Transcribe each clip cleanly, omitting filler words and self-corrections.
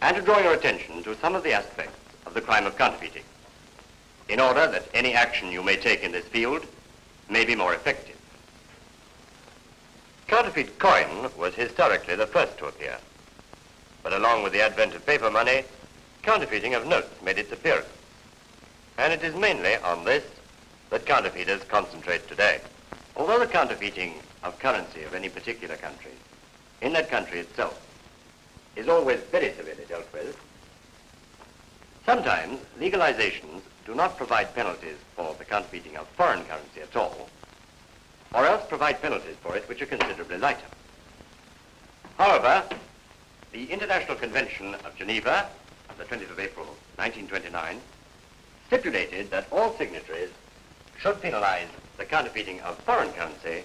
and to draw your attention to some of the aspects of the crime of counterfeiting, in order that any action you may take in this field may be more effective. Counterfeit coin was historically the first to appear, but along with the advent of paper money, counterfeiting of notes made its appearance, and it is mainly on this that counterfeiters concentrate today. Although the counterfeiting of currency of any particular country, in that country itself, is always very severely dealt with, sometimes legalizations do not provide penalties for the counterfeiting of foreign currency at all, or else provide penalties for it which are considerably lighter. However, the International Convention of Geneva of the 20th of April 1929 stipulated that all signatories should penalize the counterfeiting of foreign currency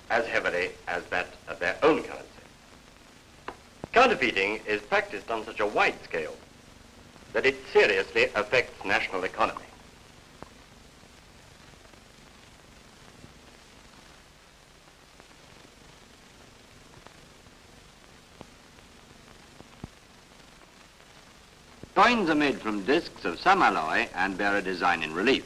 as heavily as that of their own currency. Counterfeiting is practiced on such a wide scale that it seriously affects national economy. Coins are made from discs of some alloy and bear a design in relief.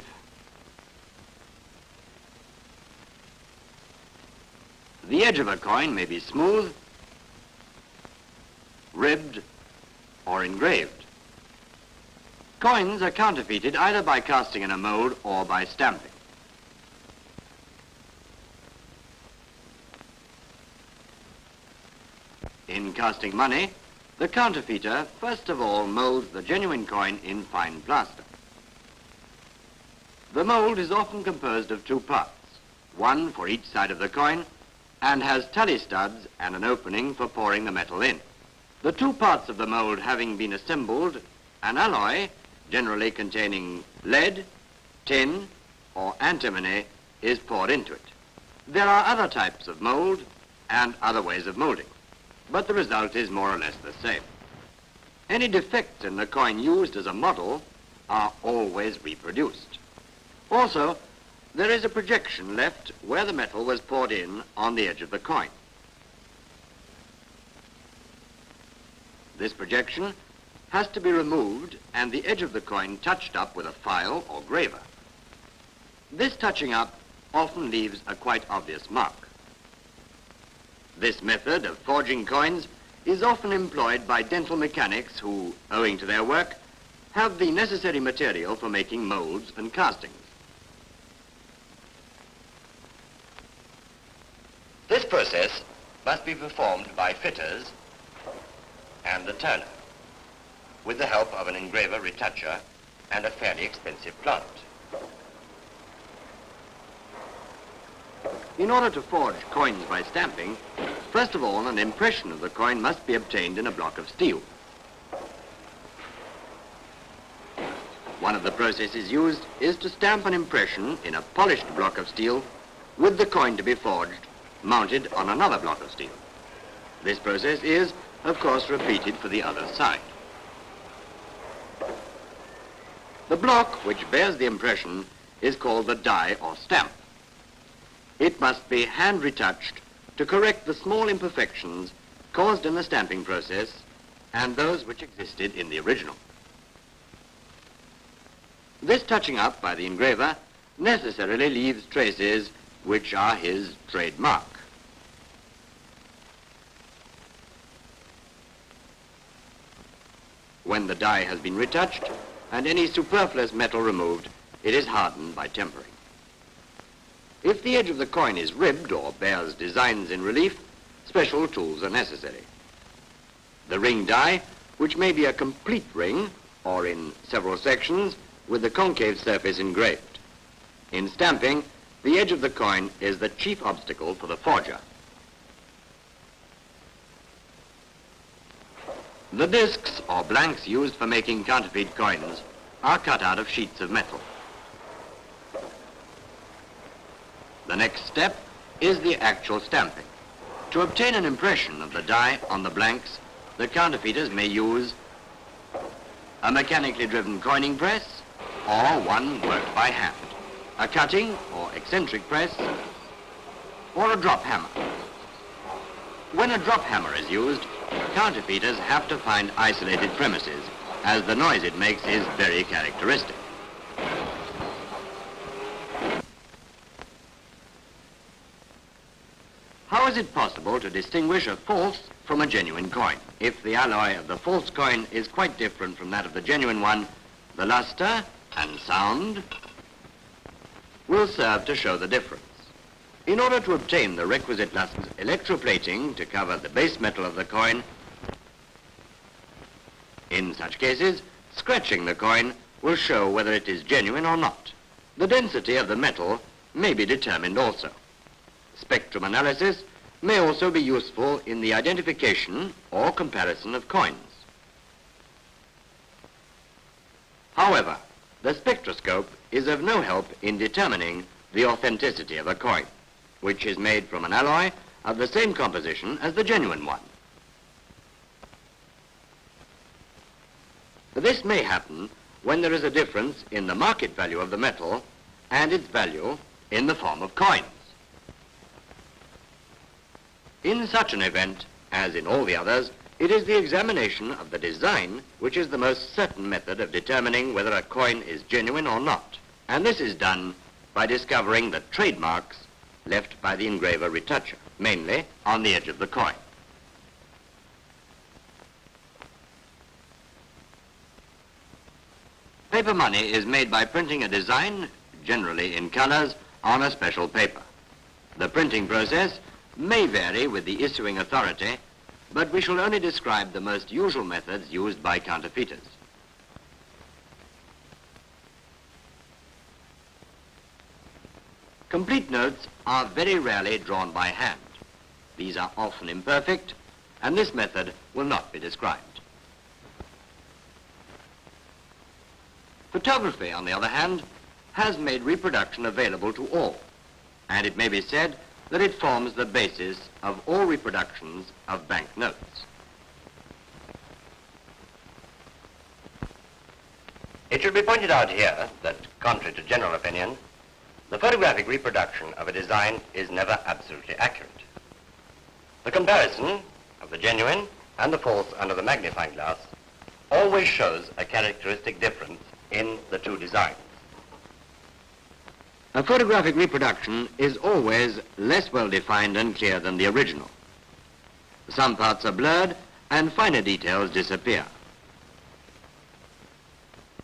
The edge of a coin may be smooth, ribbed, or engraved. Coins are counterfeited either by casting in a mold or by stamping. In casting money, the counterfeiter first of all molds the genuine coin in fine plaster. The mold is often composed of two parts, one for each side of the coin, and has tally studs and an opening for pouring the metal in. The two parts of the mold having been assembled, an alloy, generally containing lead, tin, or antimony, is poured into it. There are other types of mold and other ways of molding, but the result is more or less the same. Any defects in the coin used as a model are always reproduced. Also, there is a projection left where the metal was poured in on the edge of the coin. This projection has to be removed and the edge of the coin touched up with a file or graver. This touching up often leaves a quite obvious mark. This method of forging coins is often employed by dental mechanics who, owing to their work, have the necessary material for making molds and castings. This process must be performed by fitters and the turner, with the help of an engraver retoucher and a fairly expensive plant. In order to forge coins by stamping, first of all, an impression of the coin must be obtained in a block of steel. One of the processes used is to stamp an impression in a polished block of steel with the coin to be forged mounted on another block of steel. This process is, of course, repeated for the other side. The block which bears the impression is called the die or stamp. It must be hand retouched to correct the small imperfections caused in the stamping process and those which existed in the original. This touching up by the engraver necessarily leaves traces which are his trademark. When the die has been retouched and any superfluous metal removed, it is hardened by tempering. If the edge of the coin is ribbed or bears designs in relief, special tools are necessary. The ring die, which may be a complete ring or in several sections with the concave surface engraved. In stamping, the edge of the coin is the chief obstacle for the forger. The discs or blanks used for making counterfeit coins are cut out of sheets of metal. The next step is the actual stamping. To obtain an impression of the die on the blanks, the counterfeiters may use a mechanically driven coining press or one worked by hand, a cutting or eccentric press, or a drop hammer. When a drop hammer is used, Counterfeiters have to find isolated premises, as the noise it makes is very characteristic. How is it possible to distinguish a false from a genuine coin? If the alloy of the false coin is quite different from that of the genuine one, the luster and sound will serve to show the difference. In order to obtain the requisite luster, electroplating to cover the base metal of the coin. In such cases, scratching the coin will show whether it is genuine or not. The density of the metal may be determined also. Spectrum analysis may also be useful in the identification or comparison of coins. However, the spectroscope is of no help in determining the authenticity of a coin, which is made from an alloy of the same composition as the genuine one. This may happen when there is a difference in the market value of the metal and its value in the form of coins. In such an event, as in all the others, it is the examination of the design which is the most certain method of determining whether a coin is genuine or not. And this is done by discovering the trademarks left by the engraver retoucher, mainly on the edge of the coin. Paper money is made by printing a design, generally in colors, on a special paper. The printing process may vary with the issuing authority, but we shall only describe the most usual methods used by counterfeiters. Complete notes are very rarely drawn by hand. These are often imperfect, and this method will not be described. Photography, on the other hand, has made reproduction available to all, and it may be said that it forms the basis of all reproductions of bank notes. It should be pointed out here that, contrary to general opinion, the photographic reproduction of a design is never absolutely accurate. The comparison of the genuine and the false under the magnifying glass always shows a characteristic difference in the two designs. A photographic reproduction is always less well defined and clear than the original. Some parts are blurred and finer details disappear.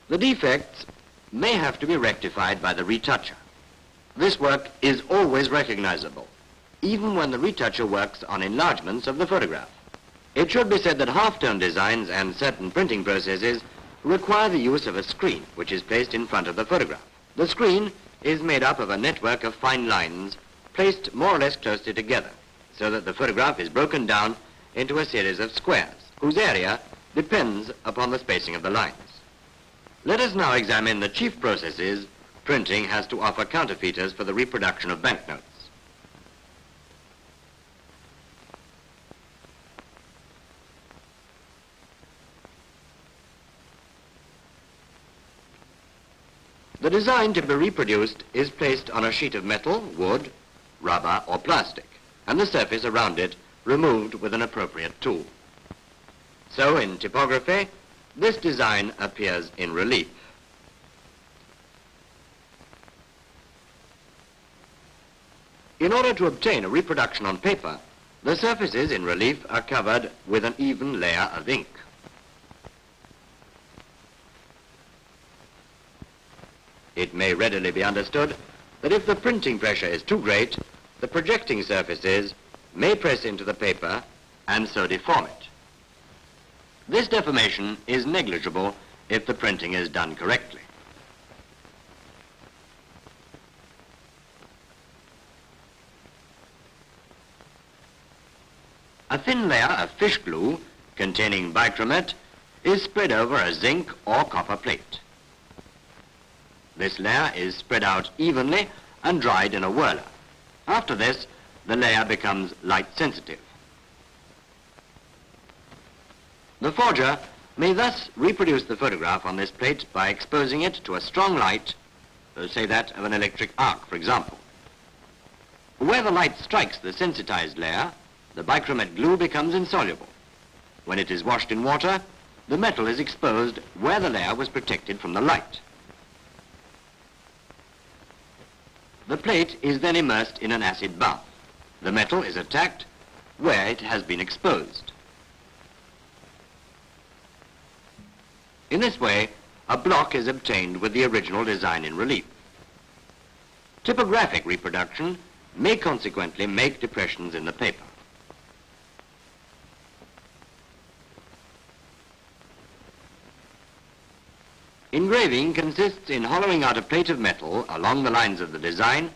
The defects may have to be rectified by the retoucher. This work is always recognizable, even when the retoucher works on enlargements of the photograph. It should be said that half-tone designs and certain printing processes require the use of a screen, which is placed in front of the photograph. The screen is made up of a network of fine lines placed more or less closely together, so that the photograph is broken down into a series of squares, whose area depends upon the spacing of the lines. Let us now examine the chief processes printing has to offer counterfeiters for the reproduction of banknotes. The design to be reproduced is placed on a sheet of metal, wood, rubber, or plastic, and the surface around it removed with an appropriate tool. So in typography, this design appears in relief. In order to obtain a reproduction on paper, the surfaces in relief are covered with an even layer of ink. It may readily be understood that if the printing pressure is too great, the projecting surfaces may press into the paper and so deform it. This deformation is negligible if the printing is done correctly. A thin layer of fish glue containing bichromate is spread over a zinc or copper plate. This layer is spread out evenly and dried in a whirler. After this, the layer becomes light sensitive. The forger may thus reproduce the photograph on this plate by exposing it to a strong light, say that of an electric arc, for example. Where the light strikes the sensitized layer, the bichromate glue becomes insoluble, When it is washed in water, the metal is exposed where the layer was protected from the light. The plate is then immersed in an acid bath. The metal is attacked where it has been exposed. In this way, a block is obtained with the original design in relief. Typographic reproduction may consequently make depressions in the paper. Engraving consists in hollowing out a plate of metal along the lines of the design,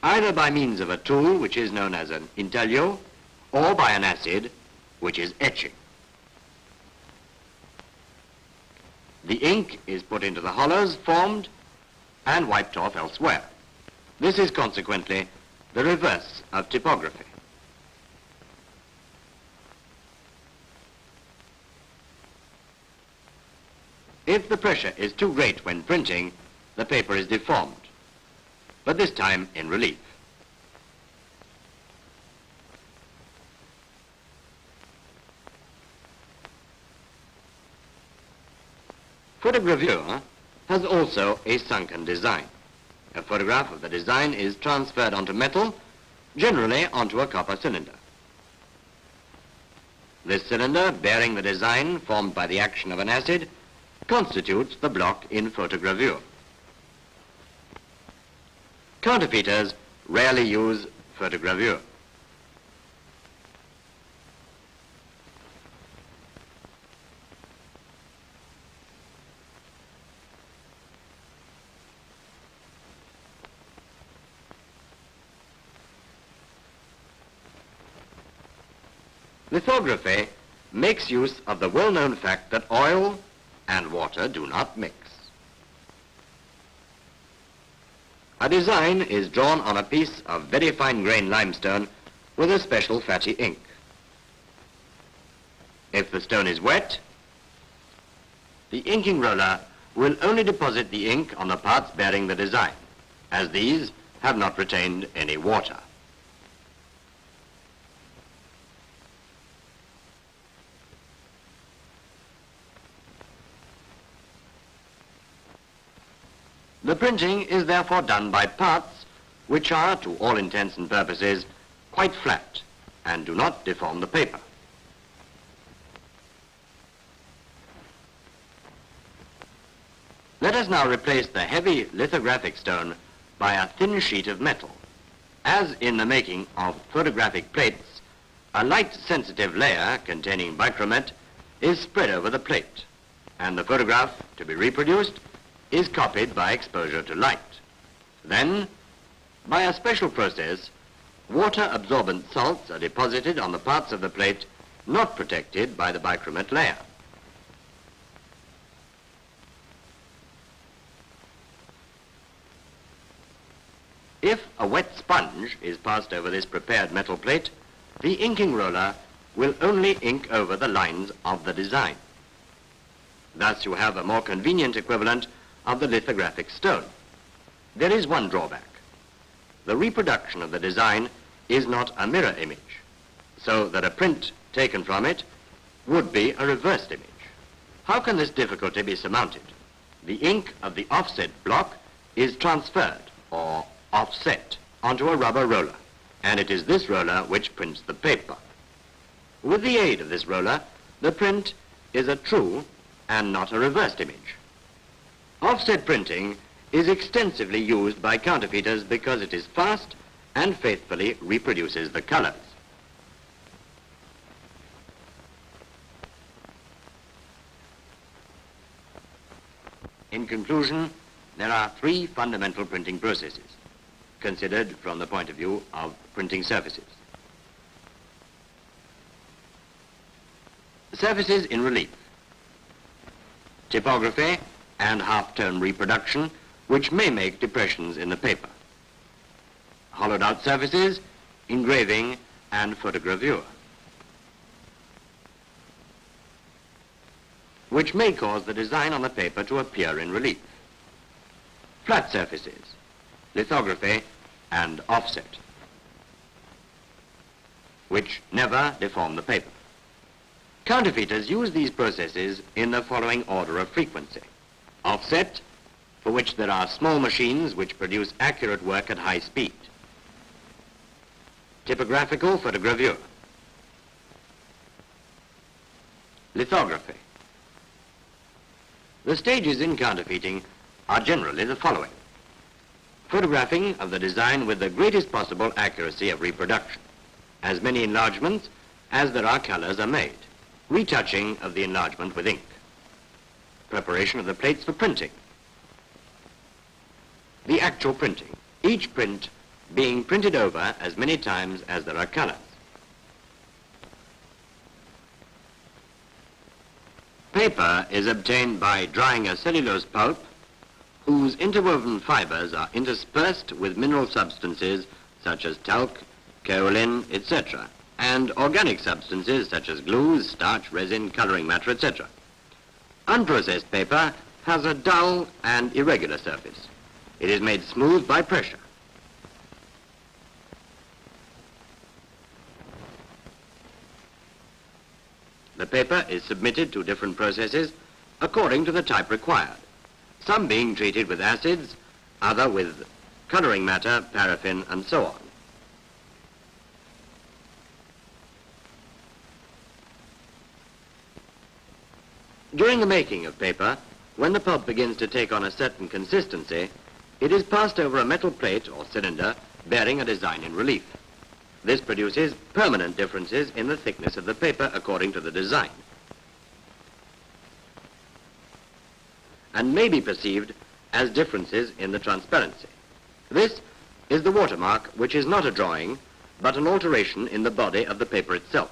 either by means of a tool, which is known as an intaglio, or by an acid, which is etching. The ink is put into the hollows formed and wiped off elsewhere. This is consequently the reverse of typography. If the pressure is too great when printing, the paper is deformed, but this time in relief. Photogravure has also a sunken design. A photograph of the design is transferred onto metal, generally onto a copper cylinder. This cylinder, bearing the design formed by the action of an acid, constitutes the block in photogravure. Counterfeiters rarely use photogravure. Lithography makes use of the well-known fact that oil and water do not mix. A design is drawn on a piece of very fine-grained limestone with a special fatty ink. If the stone is wet, the inking roller will only deposit the ink on the parts bearing the design, as these have not retained any water. The printing is therefore done by parts which are, to all intents and purposes, quite flat and do not deform the paper. Let us now replace the heavy lithographic stone by a thin sheet of metal. As in the making of photographic plates, a light sensitive layer containing bichromate is spread over the plate, and the photograph to be reproduced is copied by exposure to light. Then, by a special process, water-absorbent salts are deposited on the parts of the plate not protected by the bichromate layer. If a wet sponge is passed over this prepared metal plate, the inking roller will only ink over the lines of the design. Thus you have a more convenient equivalent of the lithographic stone. There is one drawback. The reproduction of the design is not a mirror image, so that a print taken from it would be a reversed image. How can this difficulty be surmounted? The ink of the offset block is transferred, or offset, onto a rubber roller, and it is this roller which prints the paper. With the aid of this roller, the print is a true and not a reversed image. Offset printing is extensively used by counterfeiters because it is fast and faithfully reproduces the colors. In conclusion, there are three fundamental printing processes considered from the point of view of printing surfaces. Surfaces in relief, typography, and half-tone reproduction, which may make depressions in the paper. Hollowed out surfaces, engraving, and photogravure, which may cause the design on the paper to appear in relief. Flat surfaces, lithography, and offset, which never deform the paper. Counterfeiters use these processes in the following order of frequency. Offset, for which there are small machines which produce accurate work at high speed. Typographical photogravure. Lithography. The stages in counterfeiting are generally the following. Photographing of the design with the greatest possible accuracy of reproduction. As many enlargements as there are colors are made. Retouching of the enlargement with ink. Preparation of the plates for printing. The actual printing. Each print being printed over as many times as there are colors. Paper is obtained by drying a cellulose pulp whose interwoven fibers are interspersed with mineral substances such as talc, kaolin, etc., and organic substances such as glues, starch, resin, coloring matter, etc. Unprocessed paper has a dull and irregular surface. It is made smooth by pressure. The paper is submitted to different processes according to the type required, some being treated with acids, other with coloring matter, paraffin, and so on. During the making of paper, when the pulp begins to take on a certain consistency, it is passed over a metal plate or cylinder bearing a design in relief. This produces permanent differences in the thickness of the paper according to the design, and may be perceived as differences in the transparency. This is the watermark, which is not a drawing, but an alteration in the body of the paper itself.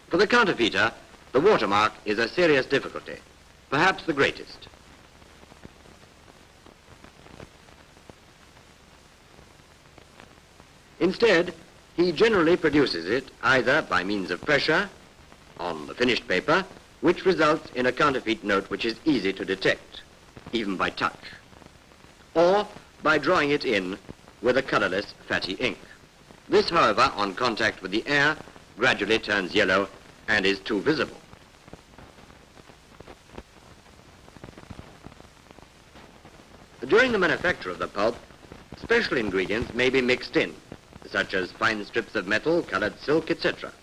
For the counterfeiter, the watermark is a serious difficulty, perhaps the greatest. Instead, he generally produces it either by means of pressure on the finished paper, which results in a counterfeit note which is easy to detect, even by touch, or by drawing it in with a colorless fatty ink. This, however, on contact with the air, gradually turns yellow and is too visible. During the manufacture of the pulp, special ingredients may be mixed in, such as fine strips of metal, colored silk, etc.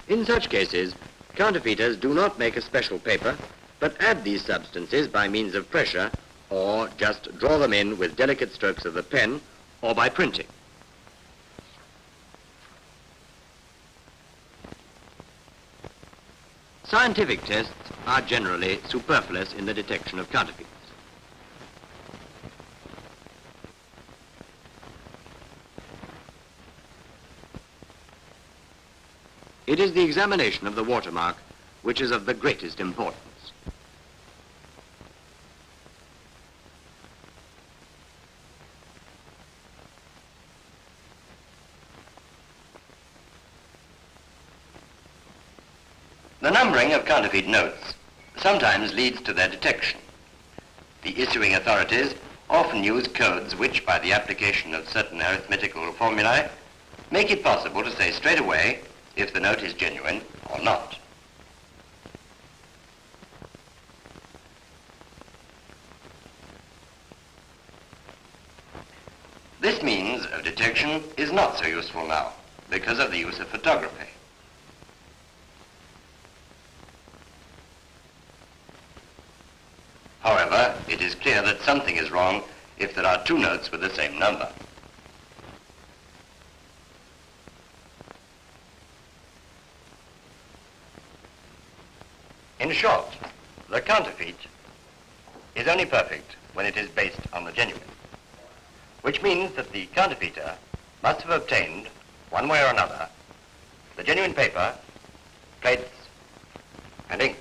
In such cases, counterfeiters do not make a special paper, but add these substances by means of pressure, or just draw them in with delicate strokes of the pen, or by printing. Scientific tests are generally superfluous in the detection of counterfeits. It is the examination of the watermark which is of the greatest importance. The numbering of counterfeit notes sometimes leads to their detection. The issuing authorities often use codes which, by the application of certain arithmetical formulae, make it possible to say straight away if the note is genuine or not. This means of detection is not so useful now because of the use of photography. However, it is clear that something is wrong if there are two notes with the same number. In short, the counterfeit is only perfect when it is based on the genuine, which means that the counterfeiter must have obtained, one way or another, the genuine paper, plates, and inks.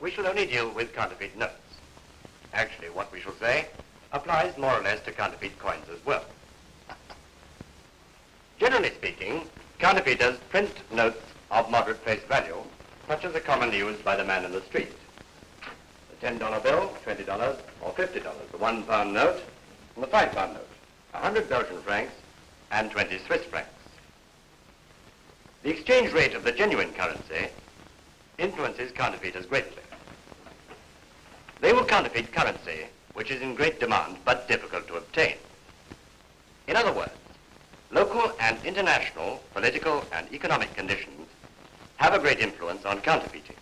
We shall only deal with counterfeit notes. Actually, what we shall say applies more or less to counterfeit coins as well. Generally speaking, counterfeiters print notes of moderate face value, such as are commonly used by the man in the street. The $10 bill, $20 or $50, the £1 note and the £5 note, 100 Belgian francs and 20 Swiss francs. The exchange rate of the genuine currency influences counterfeiters greatly. They will counterfeit currency which is in great demand but difficult to obtain. In other words, local and international political and economic conditions have a great influence on counterfeiting.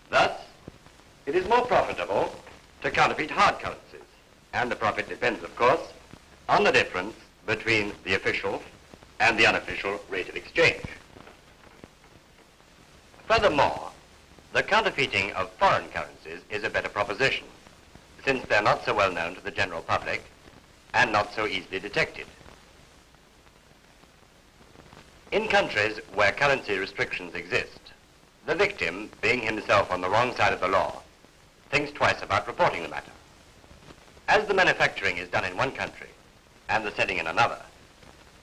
Thus, it is more profitable to counterfeit hard currencies, and the profit depends, of course, on the difference between the official and the unofficial rate of exchange. Furthermore, the counterfeiting of foreign currencies is a better proposition, since they're not so well known to the general public and not so easily detected. In countries where currency restrictions exist, the victim, being himself on the wrong side of the law, thinks twice about reporting the matter. As the manufacturing is done in one country and the selling in another,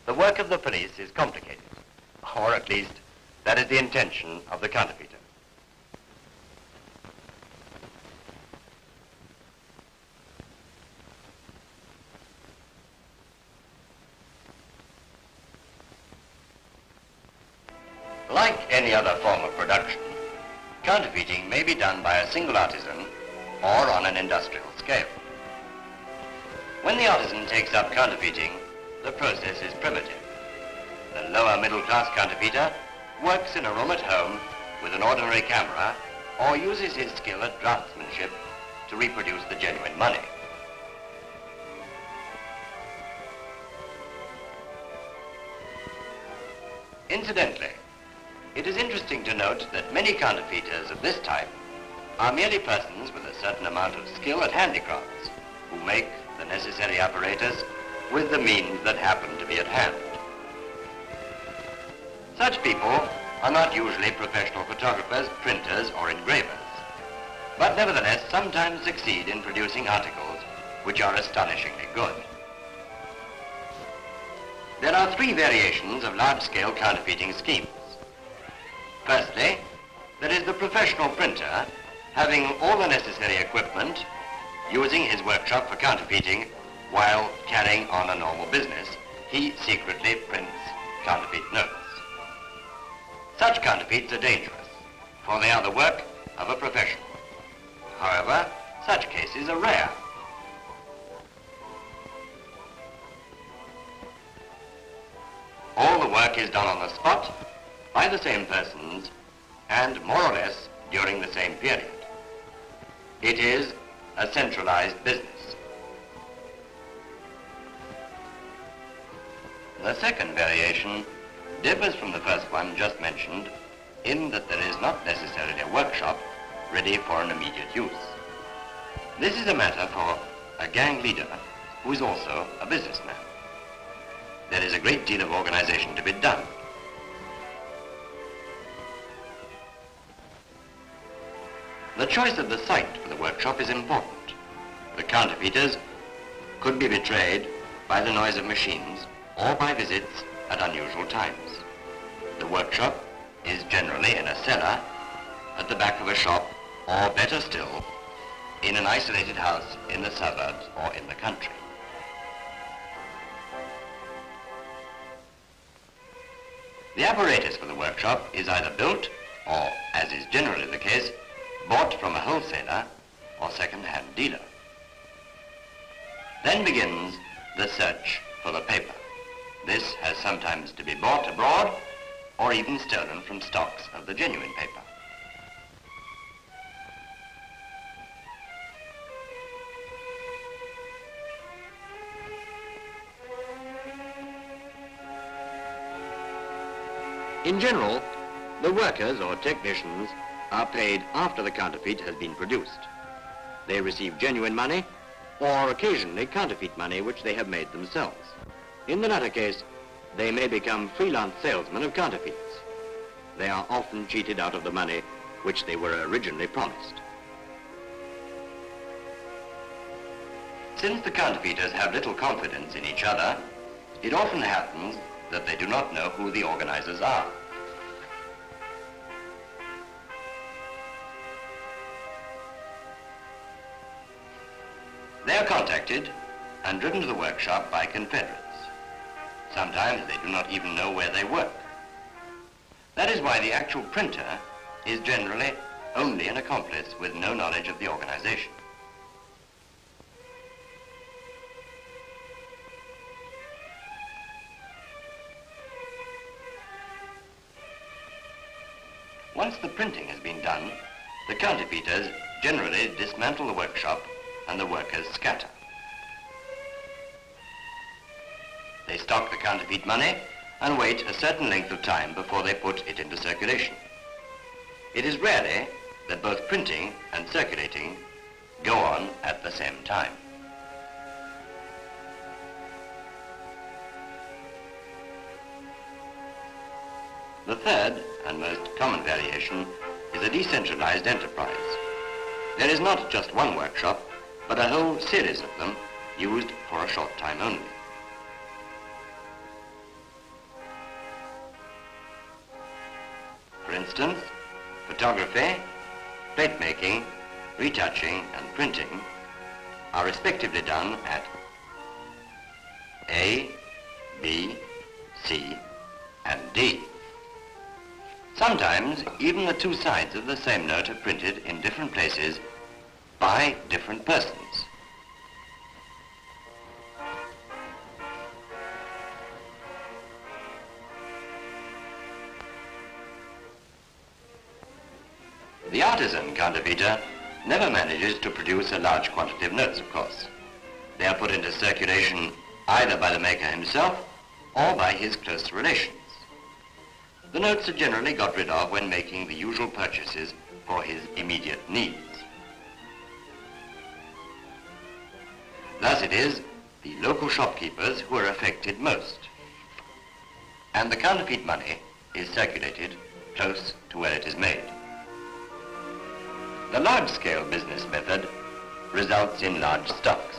the work of the police is complicated, or at least that is the intention of the counterfeiter. Like any other form of production, counterfeiting may be done by a single artisan or on an industrial scale. When the artisan takes up counterfeiting, the process is primitive. The lower middle class counterfeiter works in a room at home with an ordinary camera or uses his skill at draftsmanship to reproduce the genuine money. Incidentally, it is interesting to note that many counterfeiters of this type are merely persons with a certain amount of skill at handicrafts who make the necessary apparatus with the means that happen to be at hand. Such people are not usually professional photographers, printers, or engravers, but nevertheless sometimes succeed in producing articles which are astonishingly good. There are three variations of large-scale counterfeiting schemes. Firstly, there is the professional printer having all the necessary equipment, using his workshop for counterfeiting while carrying on a normal business. He secretly prints counterfeit notes. Such counterfeits are dangerous, for they are the work of a professional. However, such cases are rare. All the work is done on the spot by the same persons and more or less during the same period. It is a centralized business. The second variation differs from the first one just mentioned in that there is not necessarily a workshop ready for an immediate use. This is a matter for a gang leader who is also a businessman. There is a great deal of organization to be done. The choice of the site for the workshop is important. The counterfeiters could be betrayed by the noise of machines or by visits at unusual times. The workshop is generally in a cellar, at the back of a shop, or better still, in an isolated house in the suburbs or in the country. The apparatus for the workshop is either built or, as is generally the case, bought from a wholesaler or second-hand dealer. Then begins the search for the paper. This has sometimes to be bought abroad or even stolen from stocks of the genuine paper. In general, the workers or technicians are paid after the counterfeit has been produced. They receive genuine money or occasionally counterfeit money which they have made themselves. In the latter case, they may become freelance salesmen of counterfeits. They are often cheated out of the money which they were originally promised. Since the counterfeiters have little confidence in each other, it often happens that they do not know who the organizers are. They are contacted and driven to the workshop by confederates. Sometimes they do not even know where they work. That is why the actual printer is generally only an accomplice with no knowledge of the organization. Once the printing has been done, the counterfeiters generally dismantle the workshop and the workers scatter. They stock the counterfeit money and wait a certain length of time before they put it into circulation. It is rarely that both printing and circulating go on at the same time. The third and most common variation is a decentralized enterprise. There is not just one workshop, but a whole series of them used for a short time only. For instance, photography, plate making, retouching, and printing are respectively done at A, B, C, and D. Sometimes even the two sides of the same note are printed in different places by different persons. The artisan counterfeiter never manages to produce a large quantity of notes, of course. They are put into circulation either by the maker himself or by his close relations. The notes are generally got rid of when making the usual purchases for his immediate needs. Thus it is the local shopkeepers who are affected most, and the counterfeit money is circulated close to where it is made. The large-scale business method results in large stocks.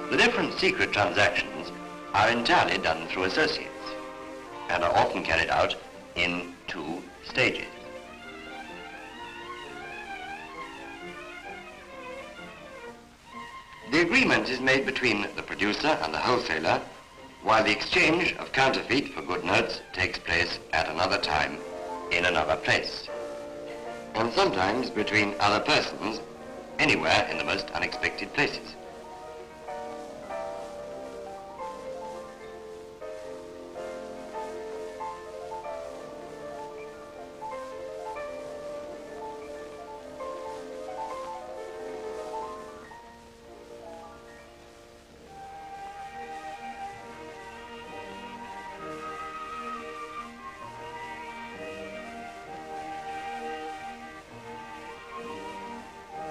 The different secret transactions are entirely done through associates and are often carried out in two stages. The agreement is made between the producer and the wholesaler, while the exchange of counterfeit for good notes takes place at another time in another place, and sometimes between other persons anywhere in the most unexpected places.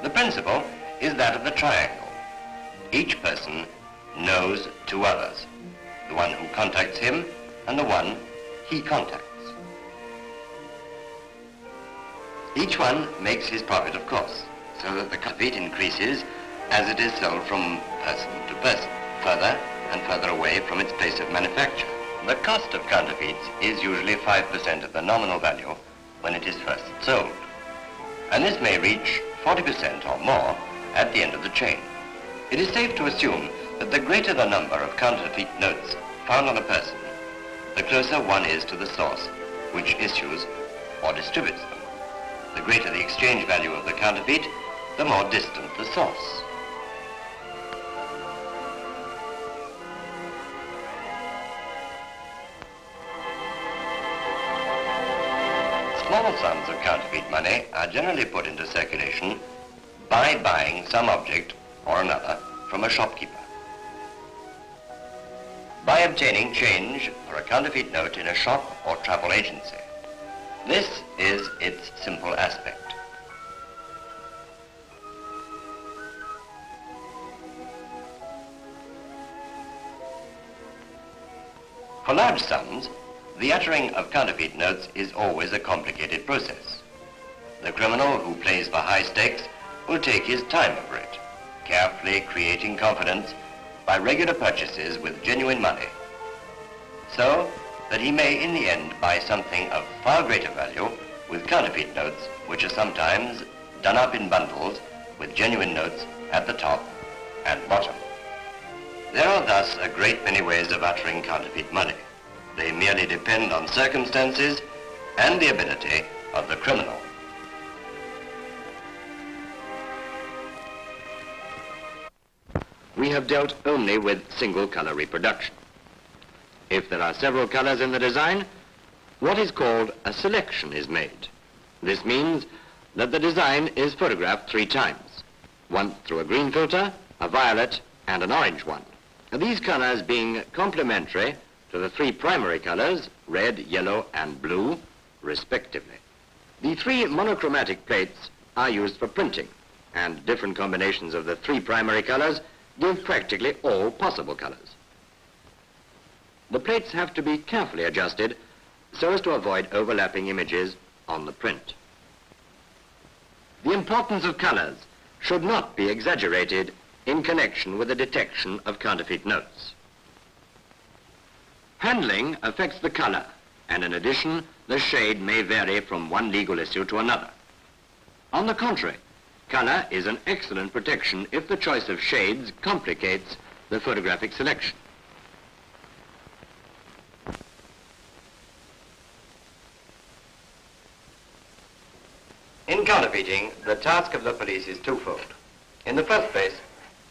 The principle is that of the triangle. Each person knows two others, the one who contacts him and the one he contacts. Each one makes his profit, of course, so that the counterfeit increases as it is sold from person to person, further and further away from its place of manufacture. The cost of counterfeits is usually 5% of the nominal value when it is first sold, and this may reach 40% or more at the end of the chain. It is safe to assume that the greater the number of counterfeit notes found on a person, the closer one is to the source which issues or distributes them. The greater the exchange value of the counterfeit, the more distant the source. Small sums of counterfeit money are generally put into circulation by buying some object or another from a shopkeeper. By obtaining change for a counterfeit note in a shop or travel agency. This is its simple aspect. For large sums, the uttering of counterfeit notes is always a complicated process. The criminal who plays for high stakes will take his time over it, carefully creating confidence by regular purchases with genuine money, so that he may in the end buy something of far greater value with counterfeit notes, which are sometimes done up in bundles with genuine notes at the top and bottom. There are thus a great many ways of uttering counterfeit money. They merely depend on circumstances and the ability of the criminal. We have dealt only with single color reproduction. If there are several colors in the design, what is called a selection is made. This means that the design is photographed 3 times, once through a green filter, a violet, and an orange one. These colors being complementary to the 3 primary colors, red, yellow, and blue, respectively. The 3 monochromatic plates are used for printing, and different combinations of the 3 primary colors give practically all possible colors. The plates have to be carefully adjusted so as to avoid overlapping images on the print. The importance of colors should not be exaggerated in connection with the detection of counterfeit notes. Handling affects the color, and in addition, the shade may vary from one legal issue to another. On the contrary, color is an excellent protection if the choice of shades complicates the photographic selection. In counterfeiting, the task of the police is twofold. In the first place,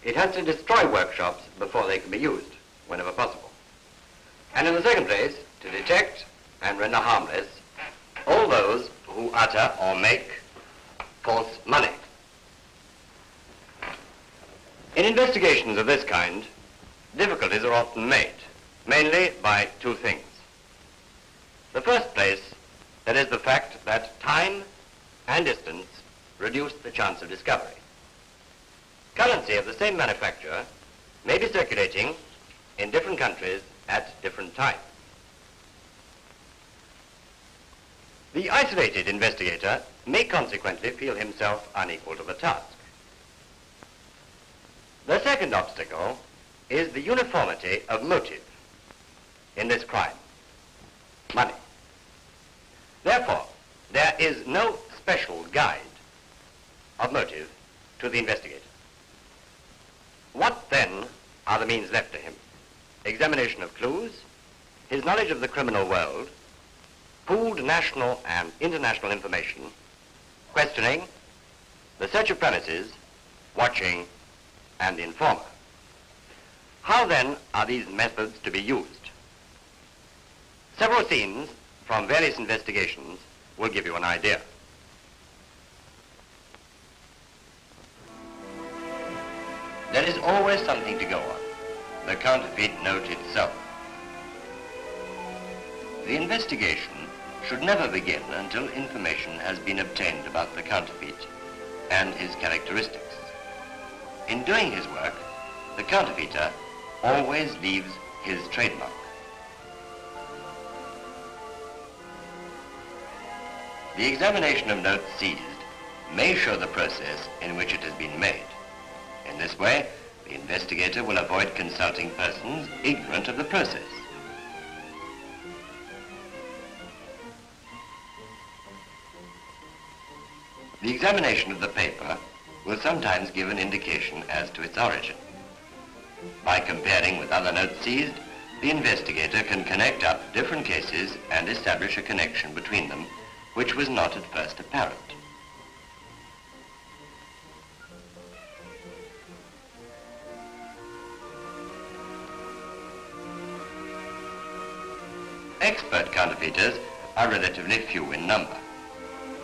it has to destroy workshops before they can be used, whenever possible. And in the second place, to detect and render harmless all those who utter or make false money. In investigations of this kind, difficulties are often made, mainly by 2 things. The first place, that is the fact that time and distance reduce the chance of discovery. Currency of the same manufacturer may be circulating in different countries at different times. The isolated investigator may consequently feel himself unequal to the task. The second obstacle is the uniformity of motive in this crime, money. Therefore, there is no special guide of motive to the investigator. What then are the means left to him? Examination of clues, his knowledge of the criminal world, pooled national and international information, questioning, the search of premises, watching, and the informer. How then are these methods to be used? Several scenes from various investigations will give you an idea. There is always something to go on, the counterfeit note itself. The investigation should never begin until information has been obtained about the counterfeit and his characteristics. In doing his work, the counterfeiter always leaves his trademark. The examination of notes seized may show the process in which it has been made. In this way, the investigator will avoid consulting persons ignorant of the process. The examination of the paper will sometimes give an indication as to its origin. By comparing with other notes seized, the investigator can connect up different cases and establish a connection between them, which was not at first apparent. Expert counterfeiters are relatively few in number.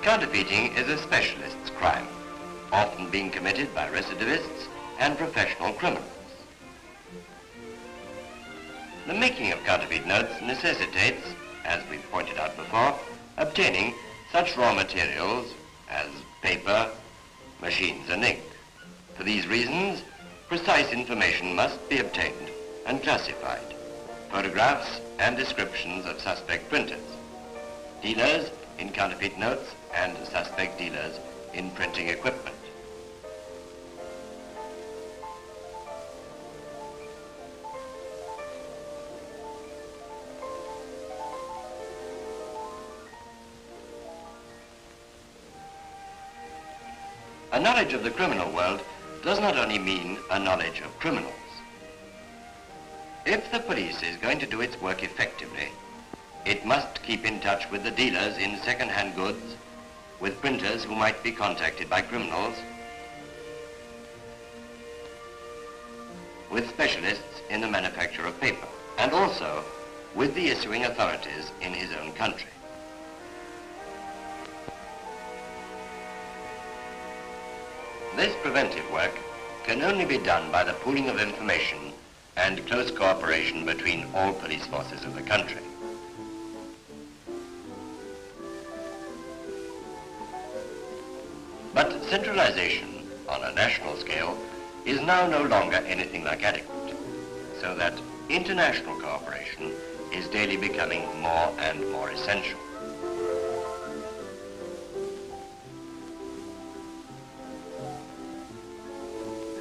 Counterfeiting is a specialist's crime, often being committed by recidivists and professional criminals. The making of counterfeit notes necessitates, as we've pointed out before, obtaining such raw materials as paper, machines, and ink. For these reasons, precise information must be obtained and classified. Photographs and descriptions of suspect printers, dealers in counterfeit notes, and suspect dealers in printing equipment. A knowledge of the criminal world does not only mean a knowledge of criminals. If the police is going to do its work effectively, it must keep in touch with the dealers in second-hand goods, with printers who might be contacted by criminals, with specialists in the manufacture of paper, and also with the issuing authorities in his own country. This preventive work can only be done by the pooling of information and close cooperation between all police forces of the country. But centralization on a national scale is now no longer anything like adequate, so that international cooperation is daily becoming more and more essential.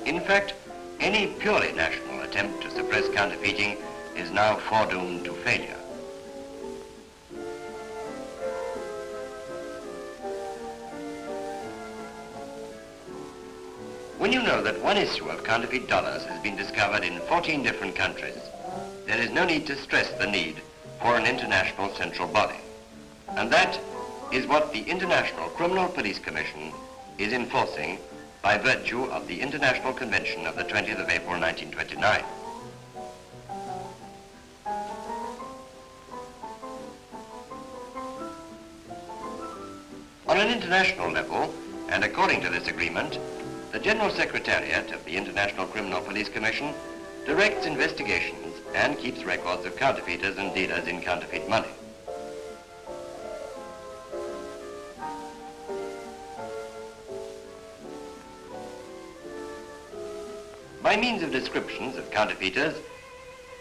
In fact, any purely national attempt to suppress counterfeiting is now foredoomed to failure. When you know that one issue of counterfeit dollars has been discovered in 14 different countries, there is no need to stress the need for an international central body. And that is what the International Criminal Police Commission is enforcing by virtue of the International Convention of the 20th of April 1929. On an international level, and according to this agreement, the General Secretariat of the International Criminal Police Commission directs investigations and keeps records of counterfeiters and dealers in counterfeit money. By means of descriptions of counterfeiters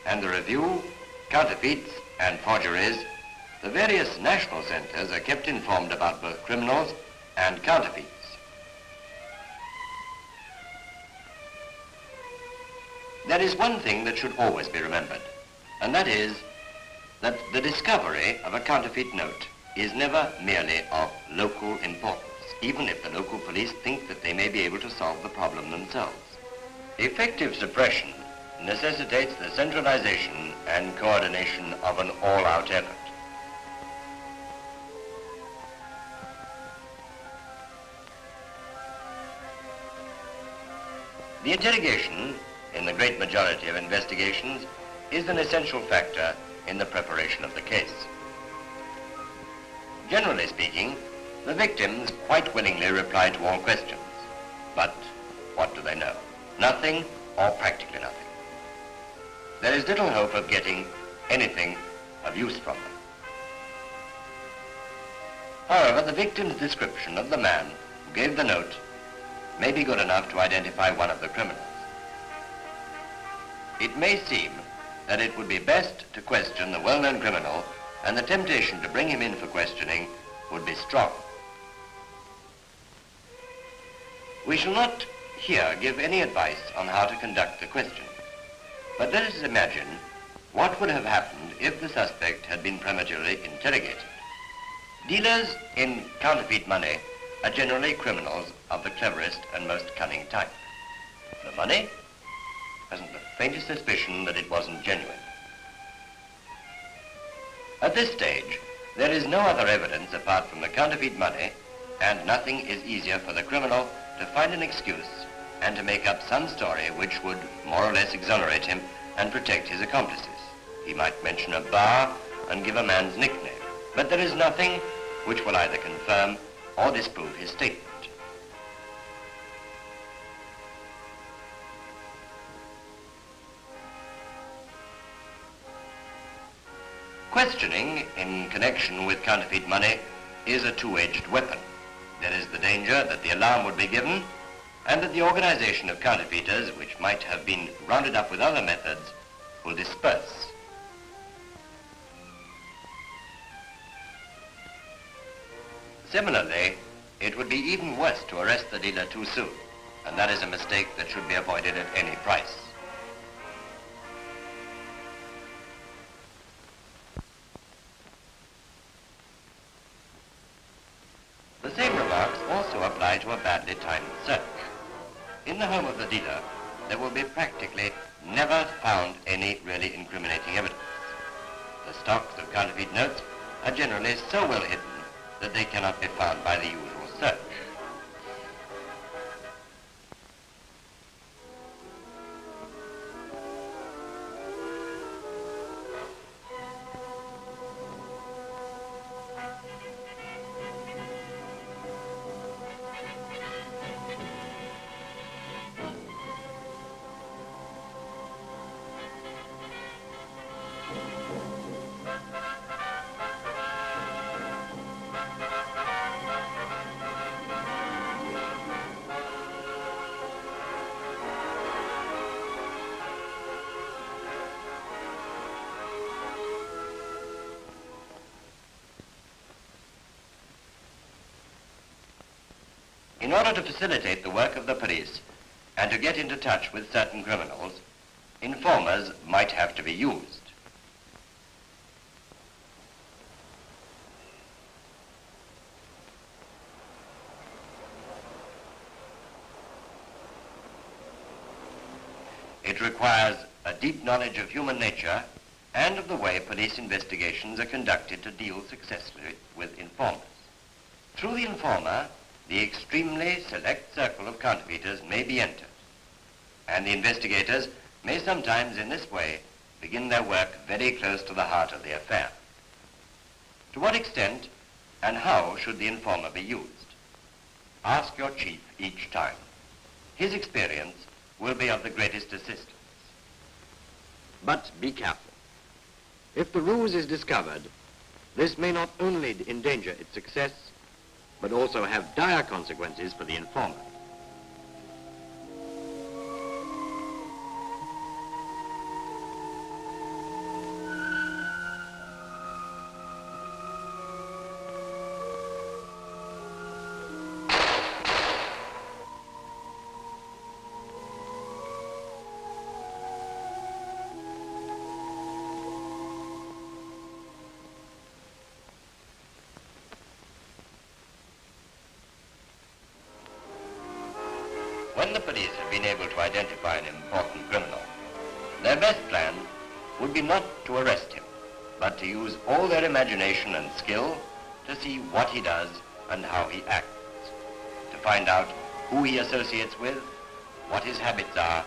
and the review, counterfeits and forgeries, the various national centers are kept informed about both criminals and counterfeits. There is one thing that should always be remembered, and that is that the discovery of a counterfeit note is never merely of local importance, even if the local police think that they may be able to solve the problem themselves. Effective suppression necessitates the centralization and coordination of an all-out effort. The interrogation, in the great majority of investigations, is an essential factor in the preparation of the case. Generally speaking, the victims quite willingly reply to all questions. But what do they know? Nothing or practically nothing. There is little hope of getting anything of use from them. However, the victim's description of the man who gave the note may be good enough to identify one of the criminals. It may seem that it would be best to question the well-known criminal, and the temptation to bring him in for questioning would be strong. We shall not here give any advice on how to conduct the question, but let us imagine what would have happened if the suspect had been prematurely interrogated. Dealers in counterfeit money are generally criminals of the cleverest and most cunning type. The money hasn't the faintest suspicion that it wasn't genuine. At this stage, there is no other evidence apart from the counterfeit money, and nothing is easier for the criminal to find an excuse and to make up some story which would more or less exonerate him and protect his accomplices. He might mention a bar and give a man's nickname, but there is nothing which will either confirm or disprove his statement. Questioning in connection with counterfeit money is a two-edged weapon. There is the danger that the alarm would be given and that the organization of counterfeiters, which might have been rounded up with other methods, will disperse. Similarly, it would be even worse to arrest the dealer too soon, and that is a mistake that should be avoided at any price. The same remarks also apply to a bad badly timed search. In the home of the dealer, there will be practically never found any really incriminating evidence. The stocks of counterfeit notes are generally so well hidden that they cannot be found by the usual search. In order to facilitate the work of the police and to get into touch with certain criminals, informers might have to be used. It requires a deep knowledge of human nature and of the way police investigations are conducted to deal successfully with informers. Through the informer, the extremely select circle of counterfeiters may be entered, and the investigators may sometimes in this way begin their work very close to the heart of the affair. To what extent and how should the informer be used? Ask your chief each time. His experience will be of the greatest assistance. But be careful. If the ruse is discovered, this may not only endanger its success, but also have dire consequences for the informer. When the police have been able to identify an important criminal, their best plan would be not to arrest him, but to use all their imagination and skill to see what he does and how he acts, to find out who he associates with, what his habits are,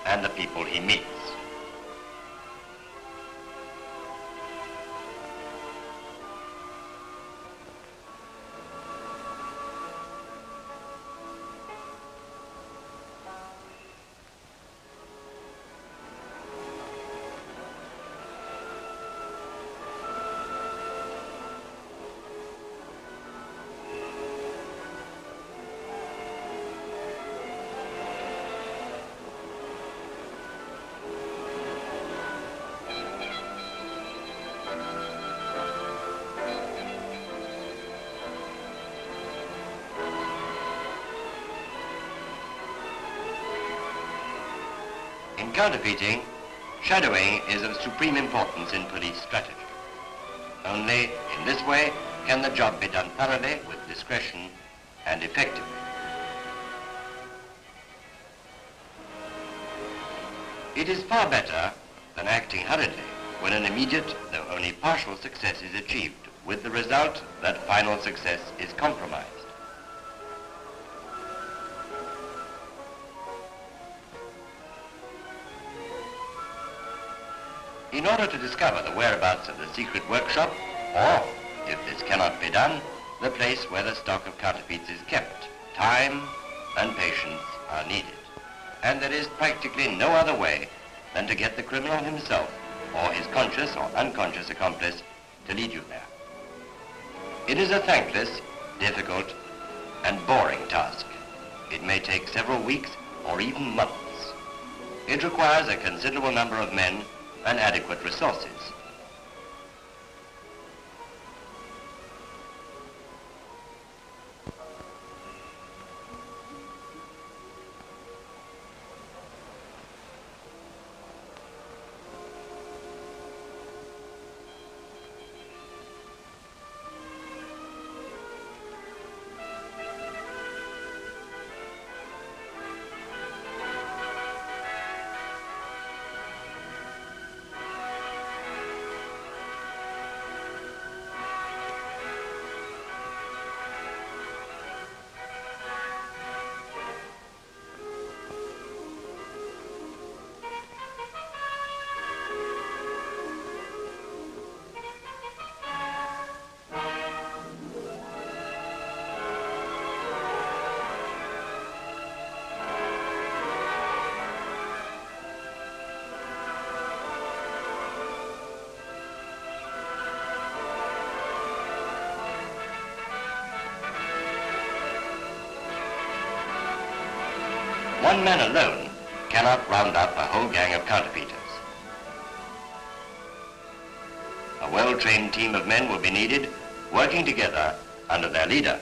and the people he meets. In counterfeiting, shadowing is of supreme importance in police strategy. Only in this way can the job be done thoroughly, with discretion, and effectively. It is far better than acting hurriedly when an immediate, though only partial success is achieved, with the result that final success is compromised. In order to discover the whereabouts of the secret workshop, or, if this cannot be done, the place where the stock of counterfeits is kept, time and patience are needed. And there is practically no other way than to get the criminal himself, or his conscious or unconscious accomplice, to lead you there. It is a thankless, difficult, and boring task. It may take several weeks or even months. It requires a considerable number of men and adequate resources. one man alone cannot round up a whole gang of counterfeiters. A well-trained team of men will be needed, working together under their leader.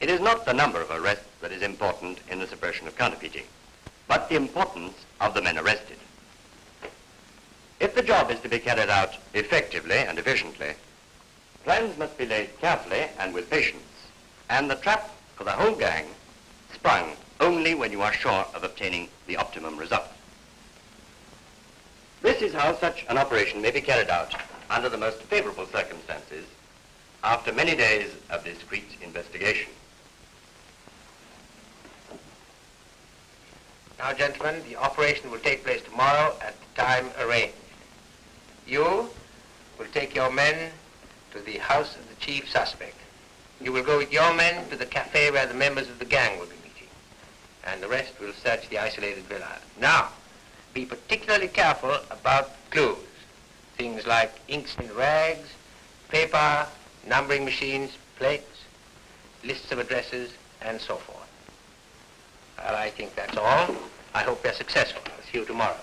It is not the number of arrests that is important in the suppression of counterfeiting, but the importance of the men arrested. If the job is to be carried out effectively and efficiently, plans must be laid carefully and with patience, and the trap for the whole gang sprung only when you are sure of obtaining the optimum result. This is how such an operation may be carried out under the most favorable circumstances after many days of discreet investigation. Now, gentlemen, the operation will take place tomorrow at the time arranged. You will take your men to the house of the chief suspect. You will go with your men to the cafe where the members of the gang will be meeting. And the rest will search the isolated villa. Now, be particularly careful about clues. Things like inks in rags, paper, numbering machines, plates, lists of addresses, and so forth. Well, I think that's all. I hope they're successful. I'll see you tomorrow.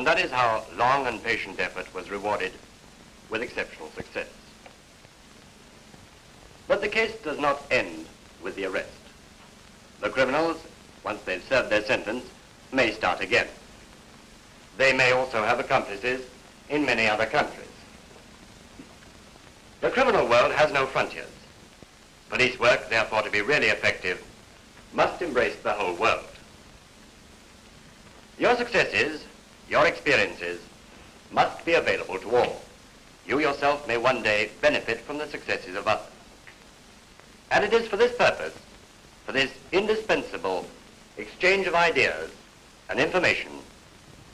That is how long and patient effort was rewarded with exceptional success. But the case does not end with the arrest. The criminals, once they've served their sentence, may start again. They may also have accomplices in many other countries. The criminal world has no frontiers. Police work, therefore, to be really effective, must embrace the whole world. Your successes, your experiences, must be available to all. You yourself may one day benefit from the successes of others. And it is for this purpose, for this indispensable exchange of ideas and information,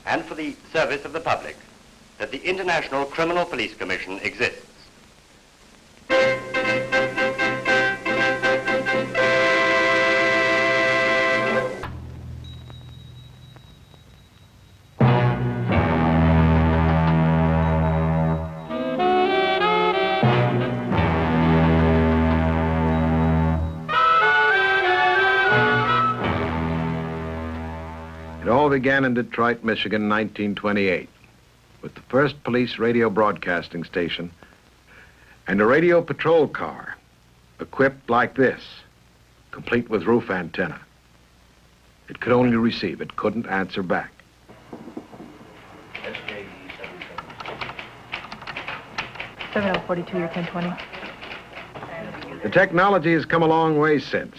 and for the service of the public, that the International Criminal Police Commission exists. It all began in Detroit, Michigan, 1928, with the first police radio broadcasting station and a radio patrol car equipped like this, complete with roof antenna. It could only receive, it couldn't answer back. 7042, you're 1020. The technology has come a long way since,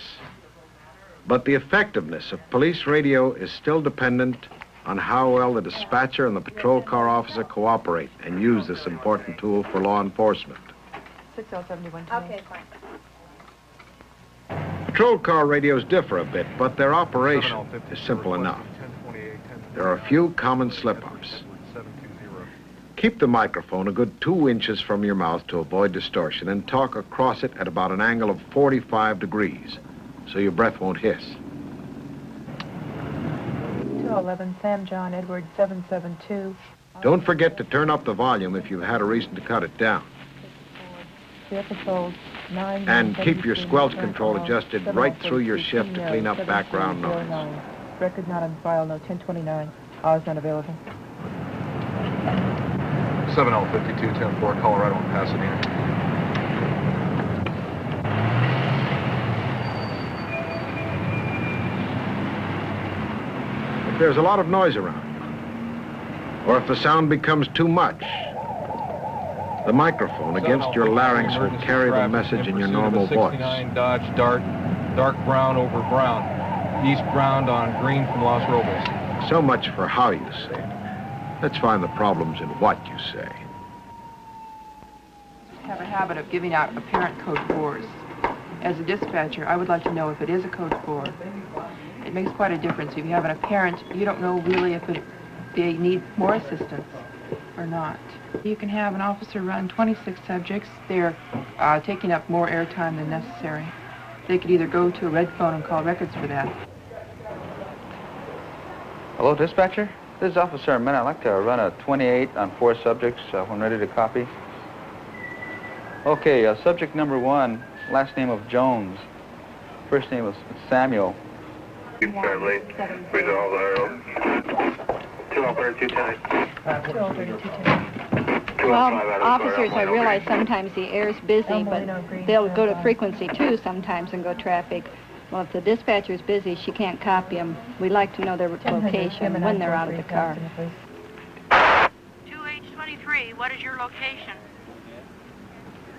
but the effectiveness of police radio is still dependent on how well the dispatcher and the patrol car officer cooperate and use this important tool for law enforcement. 6071. Okay, fine. Patrol car radios differ a bit, but their operation is simple enough. There are a few common slip-ups. Keep the microphone a good 2 inches from your mouth to avoid distortion and talk across it at about an angle of 45 degrees, so your breath won't hiss. 211, Sam John Edward 772. Don't forget to turn up the volume if you've had a reason to cut it down. The episode 9. And keep your squelch control adjusted right through your shift to clean up background noise. Record not on file, no 1029. Hours not available. 7052, 10-4, Colorado and Pasadena. If there's a lot of noise around, or if the sound becomes too much, the microphone against your larynx will carry the message in your normal voice. 69 Dodge Dart, dark brown over brown, east brown on green from Los Robles. So much for how you say it. Let's find the problems in what you say. Have a habit of giving out apparent code 4s. As a dispatcher, I would like to know if it is a code 4. It makes quite a difference. If you have an apparent, you don't know really if they need more assistance or not. You can have an officer run 26 subjects. They're taking up more airtime than necessary. They could either go to a red phone and call records for that. Hello, dispatcher? This is Officer Armin. I'd like to run a 28 on 4 subjects when ready to copy. Okay, subject number 1, last name of Jones. First name was Samuel. Family, read all the arrows. 23210. Well, officers, I realize sometimes the air's busy, but they'll go to frequency 2 sometimes and go traffic. Well, if the dispatcher's busy, she can't copy them. We'd like to know their location when they're out of the car. 2H23, what is your location?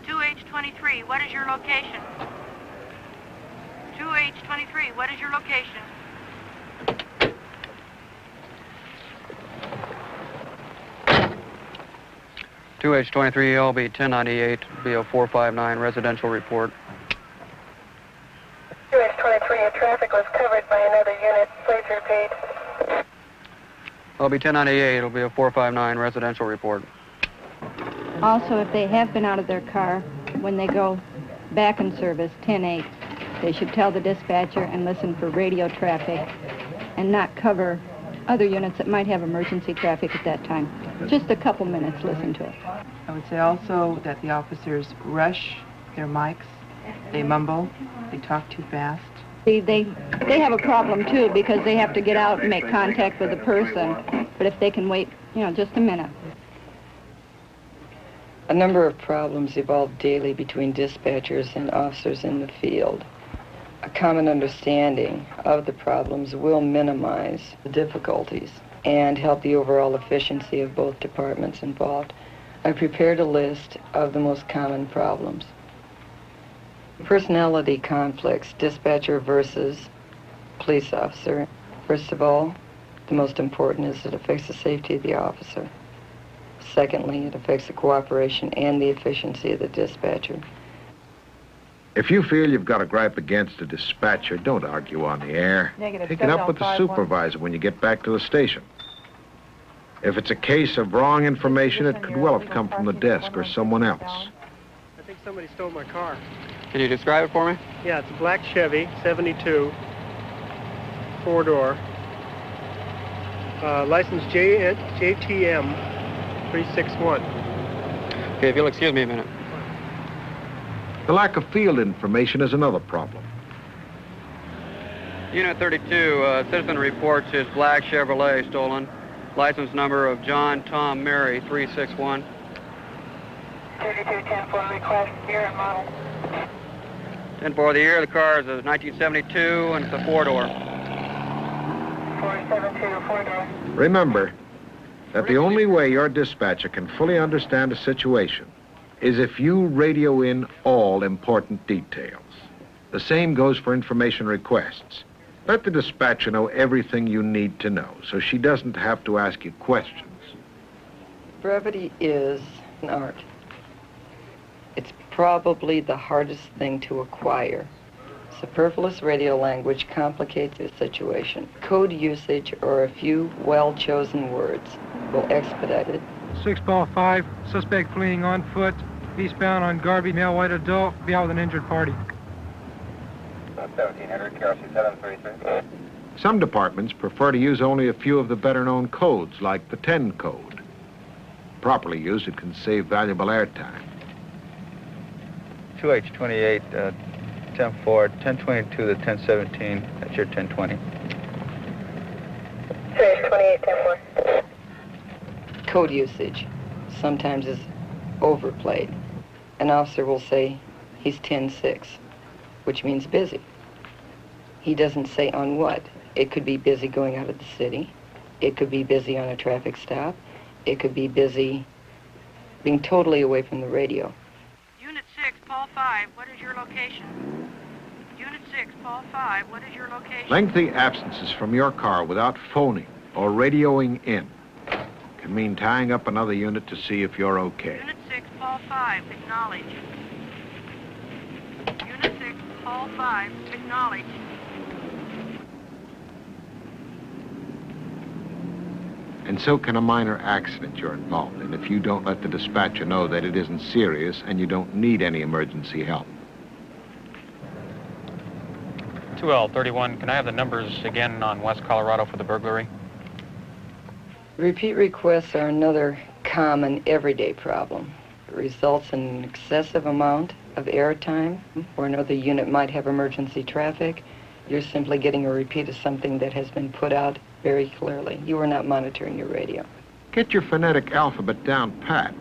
2H23, what is your location? 2H23, what is your location? H23 LB 1098, BO 459, residential report. 2H23, your traffic was covered by another unit. Please repeat. LB 1098, it'll be a 459, residential report. Also, if they have been out of their car, when they go back in service, 10-8, they should tell the dispatcher and listen for radio traffic and not cover other units that might have emergency traffic at that time. Just a couple minutes, listen to it. I would say also that the officers rush their mics. They mumble. They talk too fast. See, they have a problem, too, because they have to get out and make contact with the person. But if they can wait, just a minute. A number of problems evolve daily between dispatchers and officers in the field. A common understanding of the problems will minimize the difficulties and help the overall efficiency of both departments involved. I prepared a list of the most common problems. Personality conflicts, dispatcher versus police officer. First of all, the most important is it affects the safety of the officer. Secondly, it affects the cooperation and the efficiency of the dispatcher. If you feel you've got a gripe against a dispatcher, don't argue on the air. Negative. Take it up with the 7051. supervisor when you get back to the station. If it's a case of wrong information, it could well have come from the desk or someone else. I think somebody stole my car. Can you describe it for me? Yeah, it's a black Chevy, 72, four-door. License JTM 361. Okay, if you'll excuse me a minute. The lack of field information is another problem. Unit 32, citizen reports his black Chevrolet stolen. License number of John Tom Mary 361. 3210 request year and model. 10-4 the year. The car is a 1972 and it's a four-door. 472 four-door. Remember that the only way your dispatcher can fully understand a situation is if you radio in all important details. The same goes for information requests. Let the dispatcher know everything you need to know so she doesn't have to ask you questions. Brevity is an art. It's probably the hardest thing to acquire. Superfluous radio language complicates the situation. Code usage or a few well-chosen words will expedite it. 6-5, suspect fleeing on foot, eastbound on Garvey, male white adult, be out with an injured party. 1700, KRC 733. Some departments prefer to use only a few of the better-known codes, like the 10 code. Properly used, it can save valuable airtime. 2H28, 10-4, 1022 to 1017, that's your 1020. 2H28 10-4. Code usage sometimes is overplayed. An officer will say he's 10-6, which means busy. He doesn't say on what. It could be busy going out of the city. It could be busy on a traffic stop. It could be busy being totally away from the radio. Unit 6, Paul 5, what is your location? Unit 6, Paul 5, what is your location? Lengthy absences from your car without phoning or radioing in can mean tying up another unit to see if you're okay. Unit 6, Paul 5, acknowledge. Unit 6, Paul 5, acknowledge. And so can a minor accident you're involved in if you don't let the dispatcher know that it isn't serious and you don't need any emergency help. 2L31, can I have the numbers again on West Colorado for the burglary? Repeat requests are another common everyday problem. It results in an excessive amount of airtime, or another unit might have emergency traffic. You're simply getting a repeat of something that has been put out very clearly. You are not monitoring your radio. Get your phonetic alphabet down pat.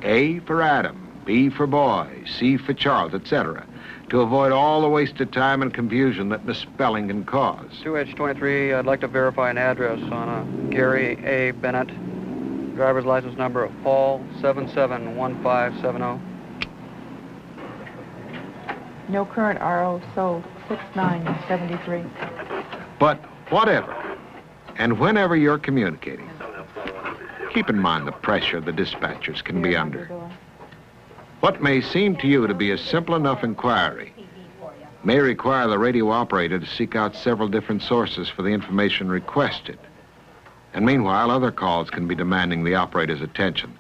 A for Adam, B for boy, C for Charles, etc., to avoid all the wasted time and confusion that misspelling can cause. 2H23, I'd like to verify an address on a Gary A. Bennett. Driver's license number of Paul 771570. No current RO sold. 6973. But whatever, and whenever you're communicating, keep in mind the pressure the dispatchers can be under. What may seem to you to be a simple enough inquiry may require the radio operator to seek out several different sources for the information requested. And meanwhile, other calls can be demanding the operator's attention.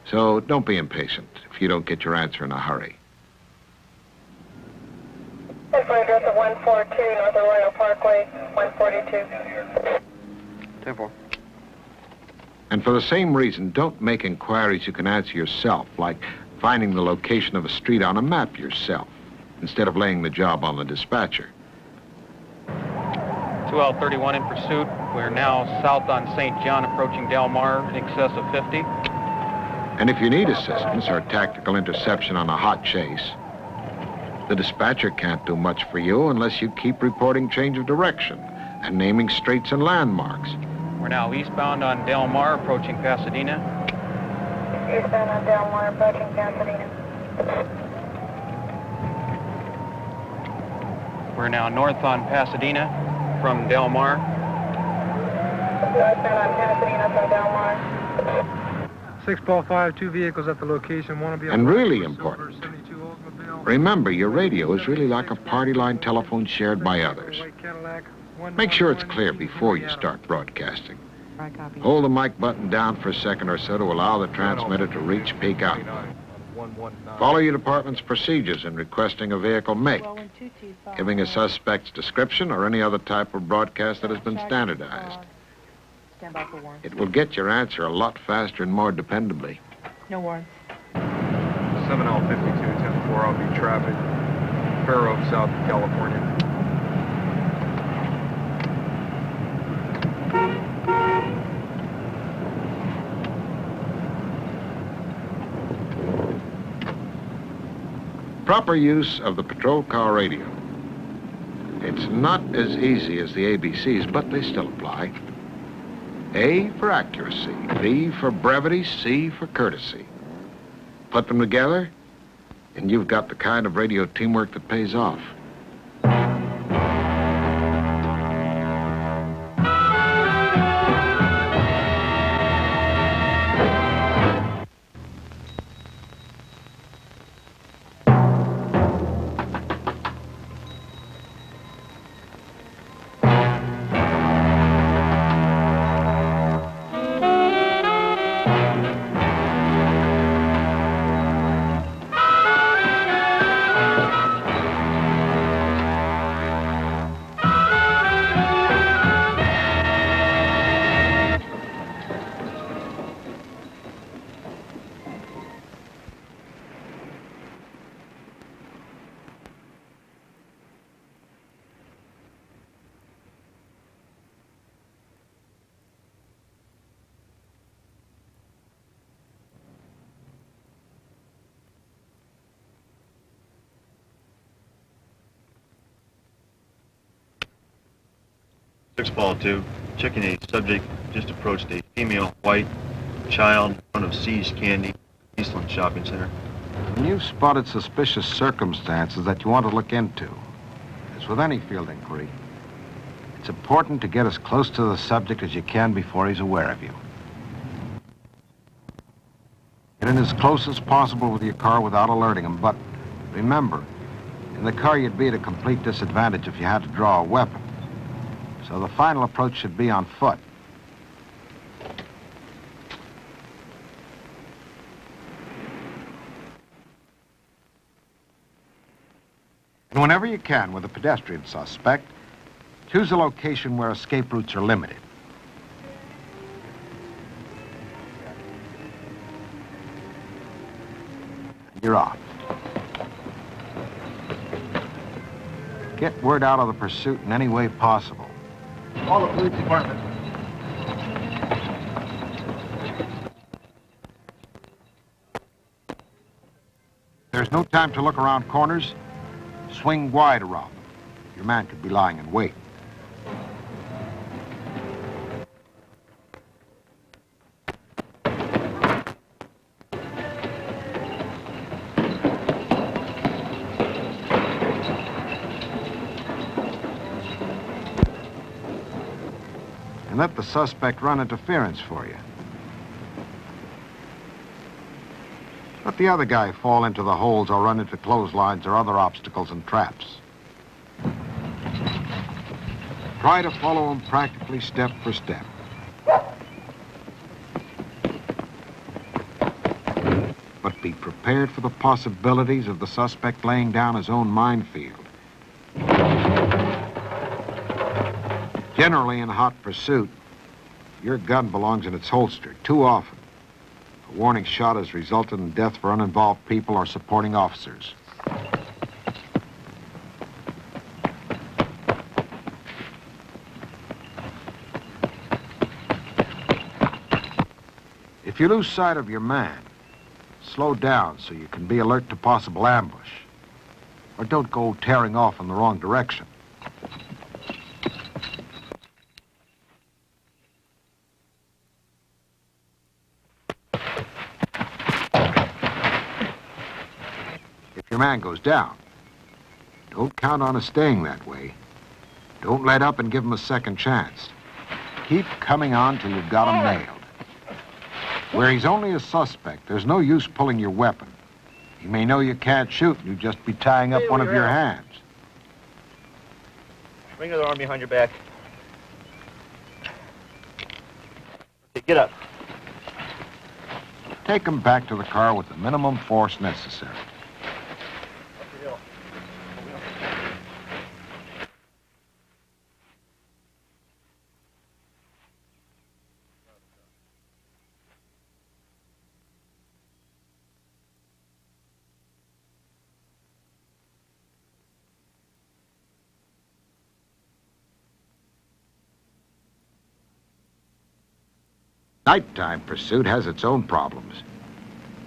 So don't be impatient if you don't get your answer in a hurry. And for address of 142 North Arroyo Parkway, 142. 10-4. And for the same reason, don't make inquiries you can answer yourself, like finding the location of a street on a map yourself, instead of laying the job on the dispatcher. 2L31 in pursuit. We're now south on St. John, approaching Del Mar in excess of 50. And if you need assistance or tactical interception on a hot chase, the dispatcher can't do much for you unless you keep reporting change of direction and naming streets and landmarks. We're now eastbound on Del Mar, approaching Pasadena. Eastbound on Del Mar, approaching Pasadena. We're now north on Pasadena from Del Mar. Northbound on Pasadena from Del Mar. 6-5, 2 vehicles at the location. One will be And really important, Remember, your radio is really like a party line telephone shared by others. Make sure it's clear before you start broadcasting. Hold the mic button down for a second or so to allow the transmitter to reach peak out. Follow your department's procedures in requesting a vehicle make, giving a suspect's description or any other type of broadcast that has been standardized. It will get your answer a lot faster and more dependably. No warrants. 7L52, 10-4, I'll be traffic. Fair Oaks, South California. Proper use of the patrol car radio. It's not as easy as the ABCs, but they still apply. A for accuracy, B for brevity, C for courtesy. Put them together, and you've got the kind of radio teamwork that pays off. Ball 2, checking a subject just approached a female white child in front of C's Candy, Eastland Shopping Center. When you've spotted suspicious circumstances that you want to look into, as with any field inquiry, it's important to get as close to the subject as you can before he's aware of you. Get in as close as possible with your car without alerting him, but remember, in the car you'd be at a complete disadvantage if you had to draw a weapon. So the final approach should be on foot. And whenever you can, with a pedestrian suspect, choose a location where escape routes are limited. You're off. Get word out of the pursuit in any way possible. All the police departments. There's no time to look around corners. Swing wide around them. Your man could be lying in wait. And let the suspect run interference for you. Let the other guy fall into the holes or run into clotheslines or other obstacles and traps. Try to follow him practically step for step. But be prepared for the possibilities of the suspect laying down his own minefield. Generally, in hot pursuit, your gun belongs in its holster. Too often, a warning shot has resulted in death for uninvolved people or supporting officers. If you lose sight of your man, slow down so you can be alert to possible ambush. Or don't go tearing off in the wrong direction. If your man goes down, don't count on his staying that way. Don't let up and give him a second chance. Keep coming on till you've got him nailed. Where he's only a suspect, there's no use pulling your weapon. He may know you can't shoot, and you'd just be tying up one of your hands. Bring the arm behind your back. Okay, get up. Take him back to the car with the minimum force necessary. Nighttime pursuit has its own problems.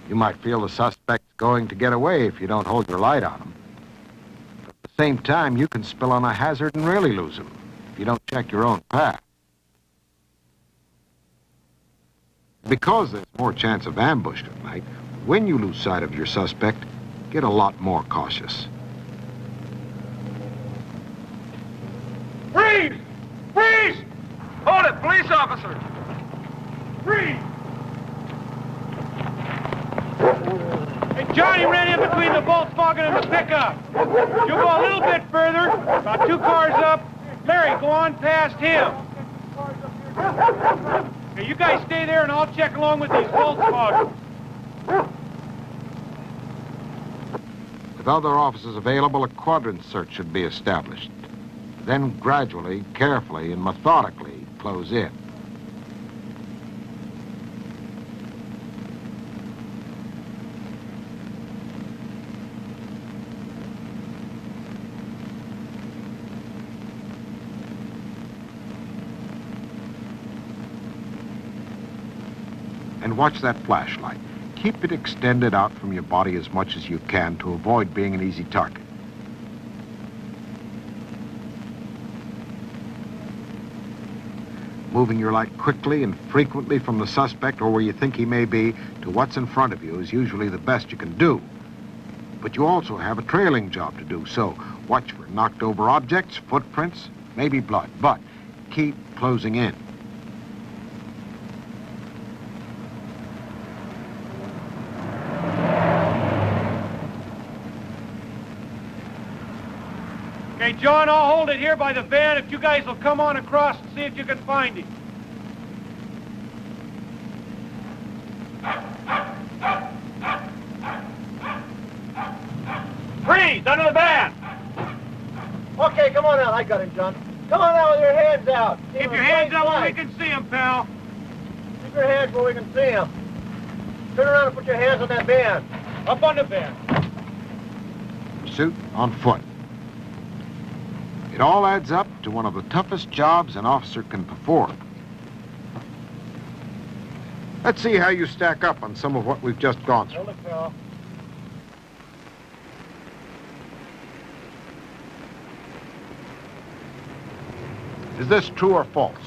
You might feel the suspect's going to get away if you don't hold your light on him. But at the same time, you can spill on a hazard and really lose him if you don't check your own path. Because there's more chance of ambush at night, when you lose sight of your suspect, get a lot more cautious. Freeze! Freeze! Hold it, police officer! Freeze! Hey, Johnny ran in between the Volkswagen and the pickup. You go a little bit further, about 2 cars up. Larry, go on past him. Hey, you guys stay there and I'll check along with these Volkswagens. With other officers available, a quadrant search should be established. Then gradually, carefully, and methodically close in. And watch that flashlight. Keep it extended out from your body as much as you can to avoid being an easy target. Moving your light quickly and frequently from the suspect or where you think he may be to what's in front of you is usually the best you can do. But you also have a trailing job to do, so watch for knocked over objects, footprints, maybe blood, but keep closing in. Okay, John, I'll hold it here by the van if you guys will come on across and see if you can find him. Freeze! Under the van! Okay, come on out. I got him, John. Come on out with your hands out. Keep your hands up where we can see him, pal. Keep your hands where we can see him. Turn around and put your hands on that van. Up on the van. Pursuit on foot. It all adds up to one of the toughest jobs an officer can perform. Let's see how you stack up on some of what we've just gone through. Hold it, pal. Is this true or false?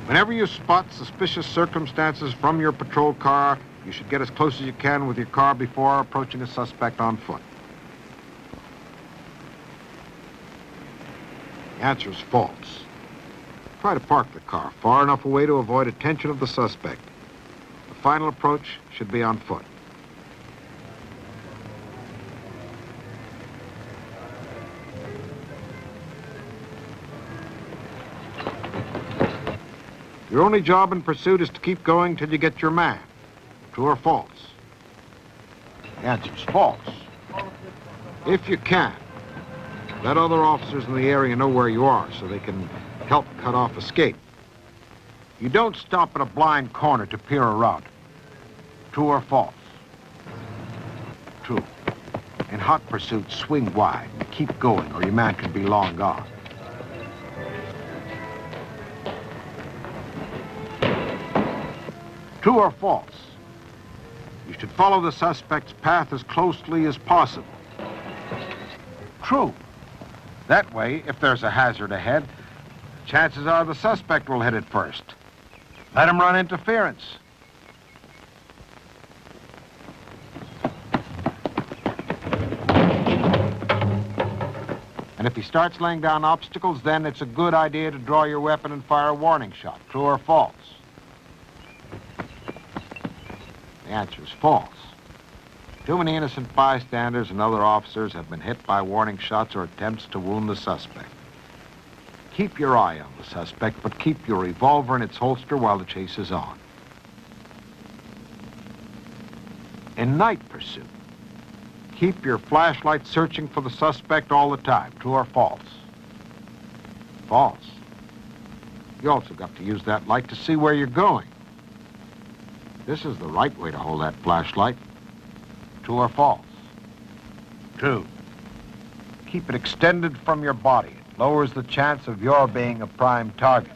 Whenever you spot suspicious circumstances from your patrol car, you should get as close as you can with your car before approaching a suspect on foot. The answer is false. Try to park the car far enough away to avoid attention of the suspect. The final approach should be on foot. Your only job in pursuit is to keep going till you get your man. True or false? The answer is false. If you can, let other officers in the area know where you are so they can help cut off escape. You don't stop at a blind corner to peer around. True or false? True. In hot pursuit, swing wide. Keep going or your man can be long gone. True or false? You should follow the suspect's path as closely as possible. True. That way, if there's a hazard ahead, chances are the suspect will hit it first. Let him run interference. And if he starts laying down obstacles, then it's a good idea to draw your weapon and fire a warning shot. True or false? The answer is false. Too many innocent bystanders and other officers have been hit by warning shots or attempts to wound the suspect. Keep your eye on the suspect, but keep your revolver in its holster while the chase is on. In night pursuit, keep your flashlight searching for the suspect all the time. True or false? False. You also got to use that light to see where you're going. This is the right way to hold that flashlight. True or false? True. Keep it extended from your body. It lowers the chance of your being a prime target.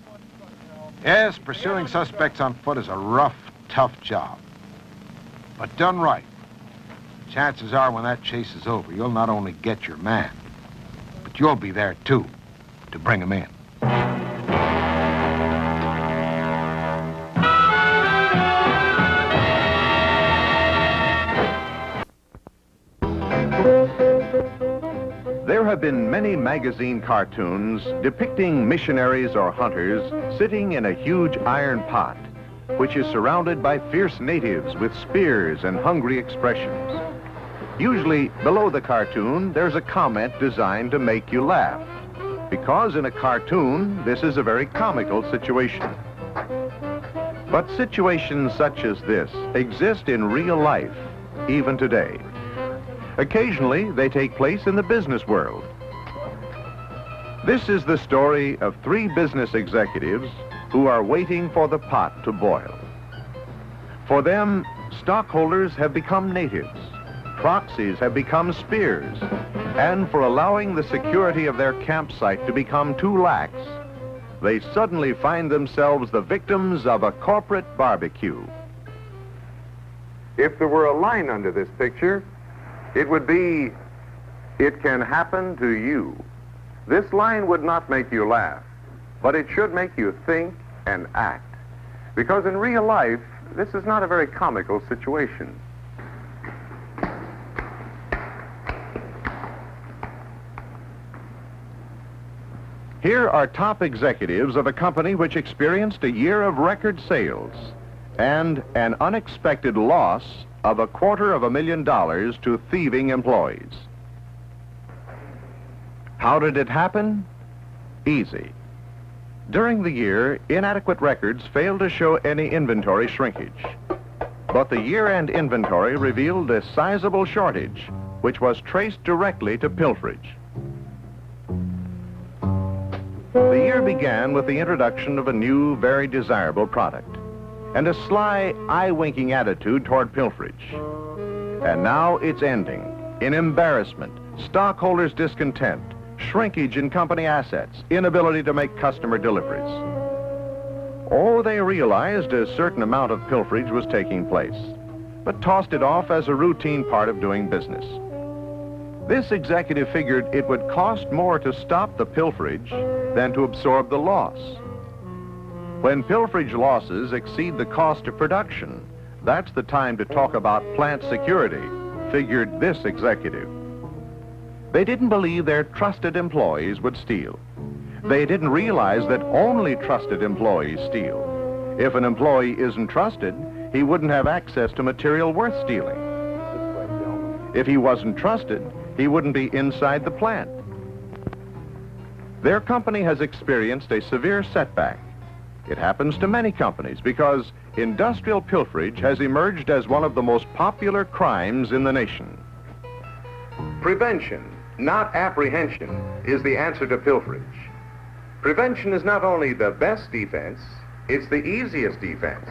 Yes, pursuing suspects on foot is a rough, tough job. But done right, chances are when that chase is over, you'll not only get your man, but you'll be there too, to bring him in. There have been many magazine cartoons depicting missionaries or hunters sitting in a huge iron pot, which is surrounded by fierce natives with spears and hungry expressions. Usually, below the cartoon, there's a comment designed to make you laugh, because in a cartoon, this is a very comical situation. But situations such as this exist in real life, even today. Occasionally, they take place in the business world. This is the story of 3 business executives who are waiting for the pot to boil. For them, stockholders have become natives, proxies have become spears, and for allowing the security of their campsite to become too lax, they suddenly find themselves the victims of a corporate barbecue. If there were a line under this picture, it would be, "It can happen to you." This line would not make you laugh, but it should make you think and act. Because in real life, this is not a very comical situation. Here are top executives of a company which experienced a year of record sales and an unexpected loss of $250,000 to thieving employees. How did it happen? Easy. During the year, inadequate records failed to show any inventory shrinkage. But the year-end inventory revealed a sizable shortage, which was traced directly to pilferage. The year began with the introduction of a new, very desirable product and a sly, eye-winking attitude toward pilferage. And now it's ending in embarrassment, stockholders' discontent, shrinkage in company assets, inability to make customer deliveries. Oh, they realized a certain amount of pilferage was taking place, but tossed it off as a routine part of doing business. This executive figured it would cost more to stop the pilferage than to absorb the loss. When pilferage losses exceed the cost of production, that's the time to talk about plant security, figured this executive. They didn't believe their trusted employees would steal. They didn't realize that only trusted employees steal. If an employee isn't trusted, he wouldn't have access to material worth stealing. If he wasn't trusted, he wouldn't be inside the plant. Their company has experienced a severe setback. It happens to many companies because industrial pilferage has emerged as one of the most popular crimes in the nation. Prevention, not apprehension, is the answer to pilferage. Prevention is not only the best defense, it's the easiest defense.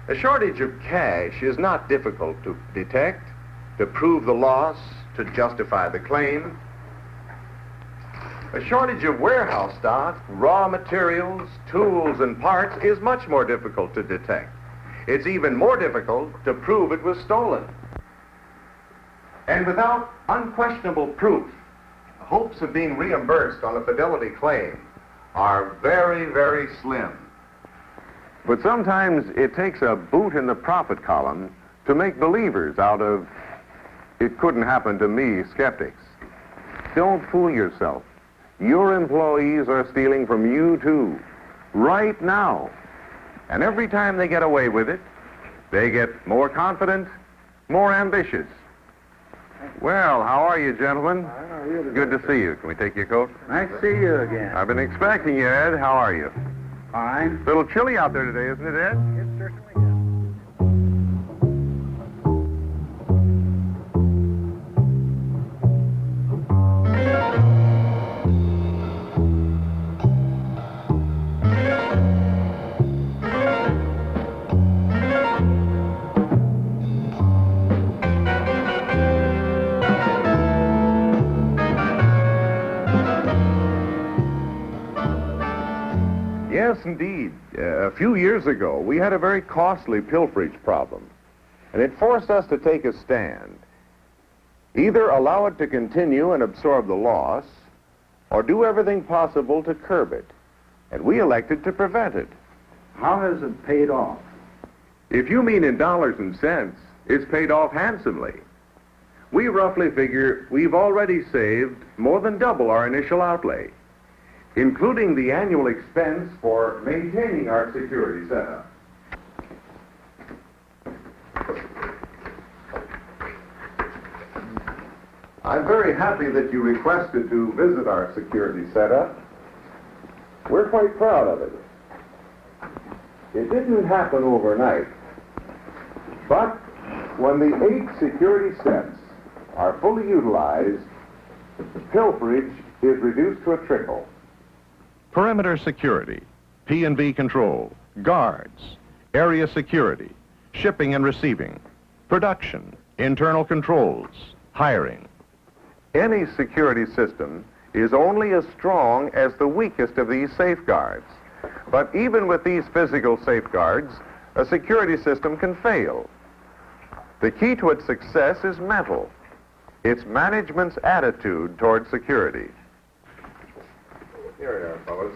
A shortage of cash is not difficult to detect, to prove the loss, to justify the claim. A shortage of warehouse stock, raw materials, tools, and parts is much more difficult to detect. It's even more difficult to prove it was stolen. And without unquestionable proof, the hopes of being reimbursed on a fidelity claim are very, very slim. But sometimes it takes a boot in the profit column to make believers out of "it couldn't happen to me" skeptics. Don't fool yourself. Your employees are stealing from you too, right now. And every time they get away with it, they get more confident more ambitious. Well, how are you, gentlemen? Good to see you. Can we take your coat? Nice to see you again. I've been expecting you, Ed. How are you? Fine. A little chilly out there today, isn't it, Ed? It certainly is. Yes, indeed. A few years ago, we had a very costly pilferage problem, and it forced us to take a stand. Either allow it to continue and absorb the loss, or do everything possible to curb it. And we elected to prevent it. How has it paid off? If you mean in dollars and cents, it's paid off handsomely. We roughly figure we've already saved more than double our initial outlay, including the annual expense for maintaining our security setup. I'm very happy that you requested to visit our security setup. We're quite proud of it. It didn't happen overnight, but when the 8 security steps are fully utilized, pilferage is reduced to a trickle. Perimeter security, P&V control, guards, area security, shipping and receiving, production, internal controls, hiring. Any security system is only as strong as the weakest of these safeguards. But even with these physical safeguards, a security system can fail. The key to its success is mental. It's management's attitude toward security. Here we are, fellas.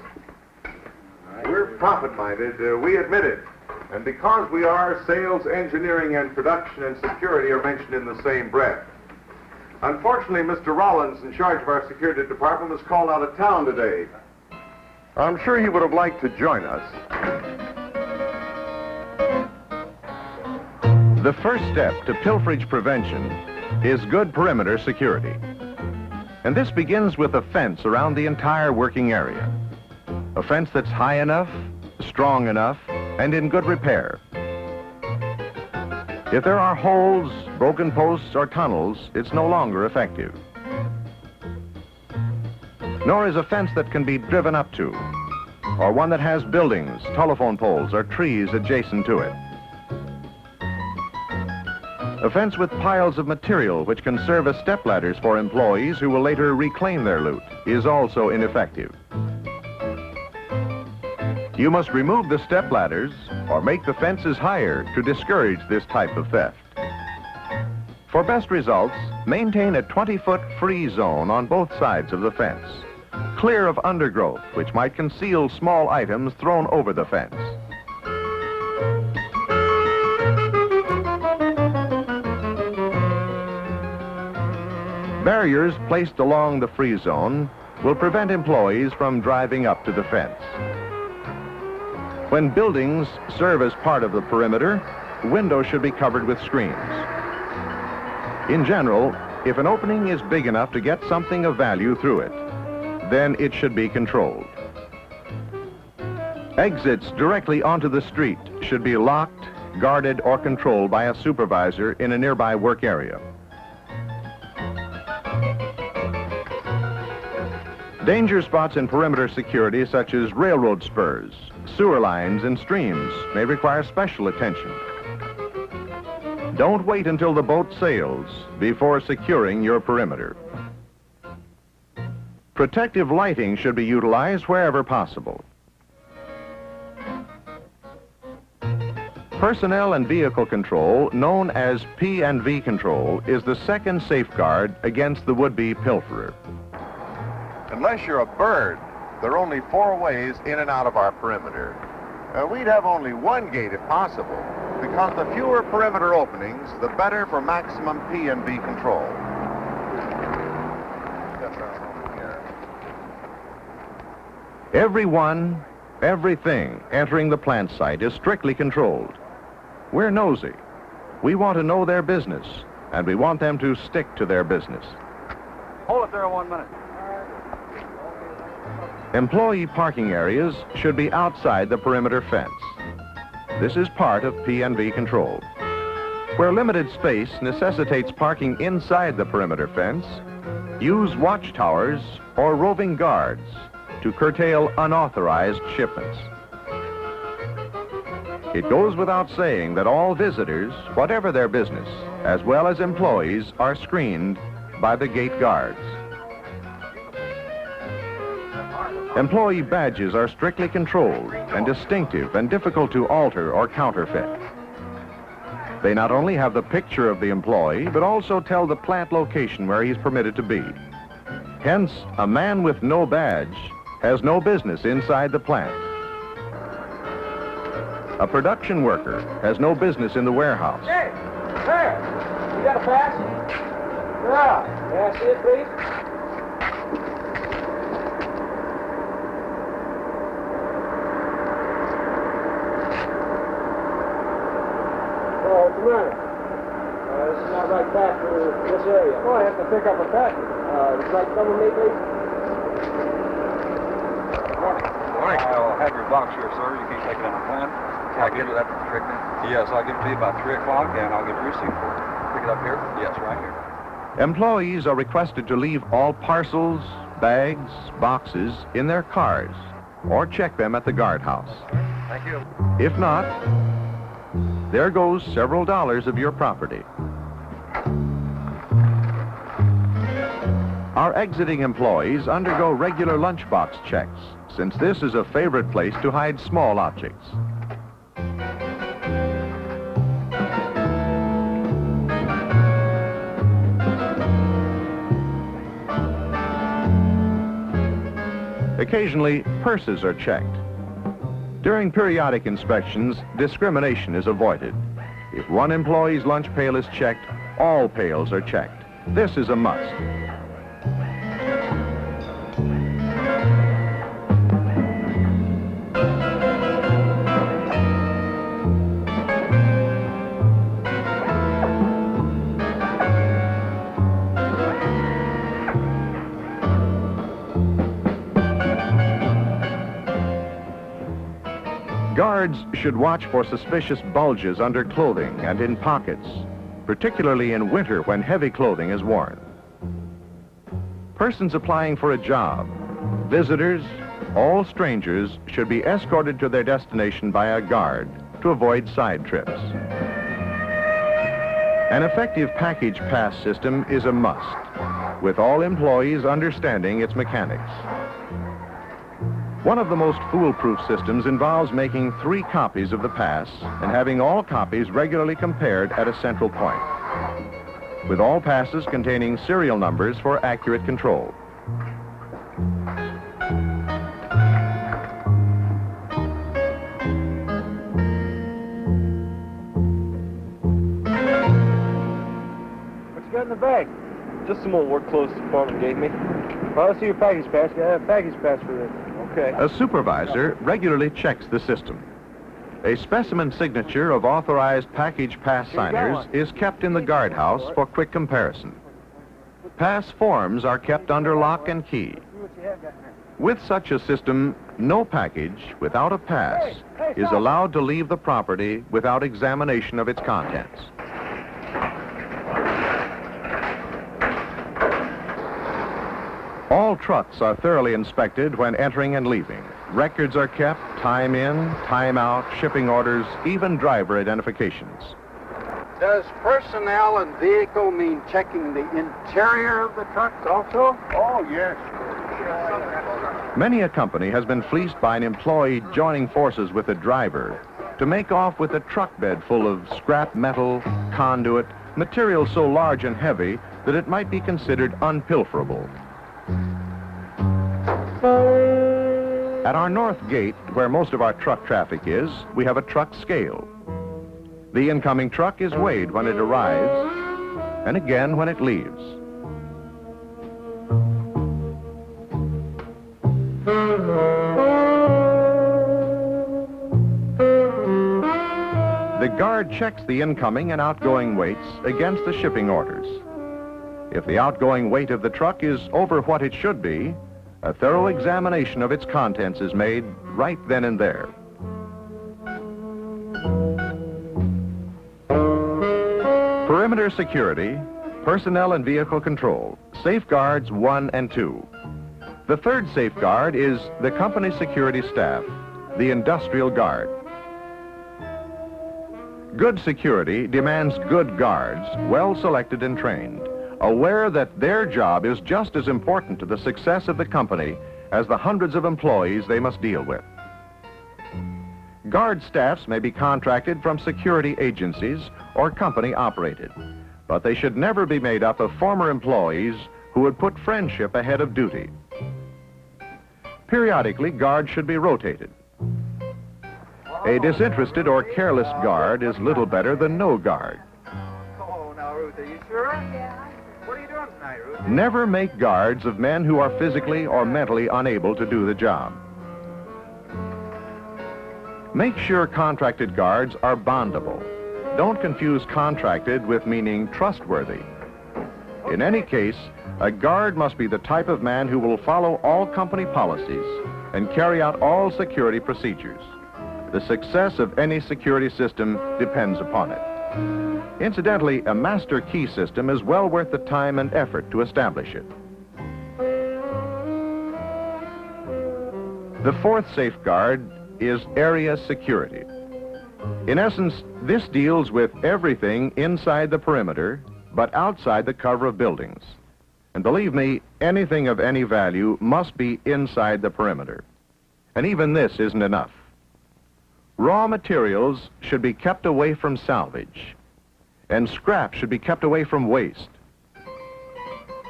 We're profit-minded, we admit it. And because we are, sales, engineering, and production and security are mentioned in the same breath. Unfortunately, Mr. Rollins, in charge of our security department, was called out of town today. I'm sure he would have liked to join us. The first step to pilferage prevention is good perimeter security. And this begins with a fence around the entire working area. A fence that's high enough, strong enough, and in good repair. If there are holes, broken posts, or tunnels, it's no longer effective. Nor is a fence that can be driven up to, or one that has buildings, telephone poles, or trees adjacent to it. A fence with piles of material which can serve as stepladders for employees who will later reclaim their loot is also ineffective. You must remove the stepladders or make the fences higher to discourage this type of theft. For best results, maintain a 20-foot free zone on both sides of the fence, clear of undergrowth which might conceal small items thrown over the fence. Barriers placed along the free zone will prevent employees from driving up to the fence. When buildings serve as part of the perimeter, windows should be covered with screens. In general, if an opening is big enough to get something of value through it, then it should be controlled. Exits directly onto the street should be locked, guarded, or controlled by a supervisor in a nearby work area. Danger spots in perimeter security, such as railroad spurs, sewer lines, and streams, may require special attention. Don't wait until the boat sails before securing your perimeter. Protective lighting should be utilized wherever possible. Personnel and vehicle control, known as P&V control, is the second safeguard against the would-be pilferer. Unless you're a bird, there are only 4 ways in and out of our perimeter. We'd have only 1 gate if possible, because the fewer perimeter openings, the better for maximum P&V control. Everyone, everything entering the plant site is strictly controlled. We're nosy. We want to know their business, and we want them to stick to their business. Hold it there 1 minute. Employee parking areas should be outside the perimeter fence. This is part of P&V control. Where limited space necessitates parking inside the perimeter fence, use watchtowers or roving guards to curtail unauthorized shipments. It goes without saying that all visitors, whatever their business, as well as employees, are screened by the gate guards. Employee badges are strictly controlled and distinctive and difficult to alter or counterfeit. They not only have the picture of the employee, but also tell the plant location where he's permitted to be. Hence, a man with no badge has no business inside the plant. A production worker has no business in the warehouse. Hey, you got a pass? Yeah. May I see it, please? Oh, what's the matter? This is not right back for this area. Oh, I have to pick up a package. It's right come with me, please? Morning. I'll have your box here, sir. You can't take it on the plan. I'll get it after the trick now. Yes, I'll give it to you about 3 o'clock, and I'll get the receipt for it. Pick it up here? Yes, right here. Employees are requested to leave all parcels, bags, boxes in their cars, or check them at the guardhouse. Thank you. If not, there goes several dollars of your property. Our exiting employees undergo regular lunchbox checks, since this is a favorite place to hide small objects. Occasionally, purses are checked. During periodic inspections, discrimination is avoided. If one employee's lunch pail is checked, all pails are checked. This is a must. Guards should watch for suspicious bulges under clothing and in pockets, particularly in winter when heavy clothing is worn. Persons applying for a job, visitors, all strangers should be escorted to their destination by a guard to avoid side trips. An effective package pass system is a must, with all employees understanding its mechanics. One of the most foolproof systems involves making 3 copies of the pass and having all copies regularly compared at a central point, with all passes containing serial numbers for accurate control. What you got in the bag? Just some old work clothes the foreman gave me. Well, let's see your package pass. You have a package pass for this. Okay. A supervisor regularly checks the system. A specimen signature of authorized package pass signers is kept in the guardhouse for quick comparison. Pass forms are kept under lock and key. With such a system, no package without a pass is allowed to leave the property without examination of its contents. All trucks are thoroughly inspected when entering and leaving. Records are kept, time in, time out, shipping orders, even driver identifications. Does personnel and vehicle mean checking the interior of the trucks also? Oh, yes. Many a company has been fleeced by an employee joining forces with a driver to make off with a truck bed full of scrap metal, conduit, material so large and heavy that it might be considered unpilferable. At our north gate, where most of our truck traffic is, we have a truck scale. The incoming truck is weighed when it arrives, and again when it leaves. The guard checks the incoming and outgoing weights against the shipping orders. If the outgoing weight of the truck is over what it should be, a thorough examination of its contents is made right then and there. Perimeter security, personnel and vehicle control, safeguards 1 and 2. The third safeguard is the company security staff, the industrial guard. Good security demands good guards, well selected and trained, aware that their job is just as important to the success of the company as the hundreds of employees they must deal with. Guard staffs may be contracted from security agencies or company operated, but they should never be made up of former employees who would put friendship ahead of duty. Periodically, guards should be rotated. A disinterested or careless guard is little better than no guard. Oh, now, Ruth, are you sure? Yeah. What are you doing tonight, Ruth? Never make guards of men who are physically or mentally unable to do the job. Make sure contracted guards are bondable. Don't confuse contracted with meaning trustworthy. In any case, a guard must be the type of man who will follow all company policies and carry out all security procedures. The success of any security system depends upon it. Incidentally, a master key system is well worth the time and effort to establish it. The fourth safeguard is area security. In essence, this deals with everything inside the perimeter, but outside the cover of buildings. And believe me, anything of any value must be inside the perimeter. And even this isn't enough. Raw materials should be kept away from salvage, and scrap should be kept away from waste.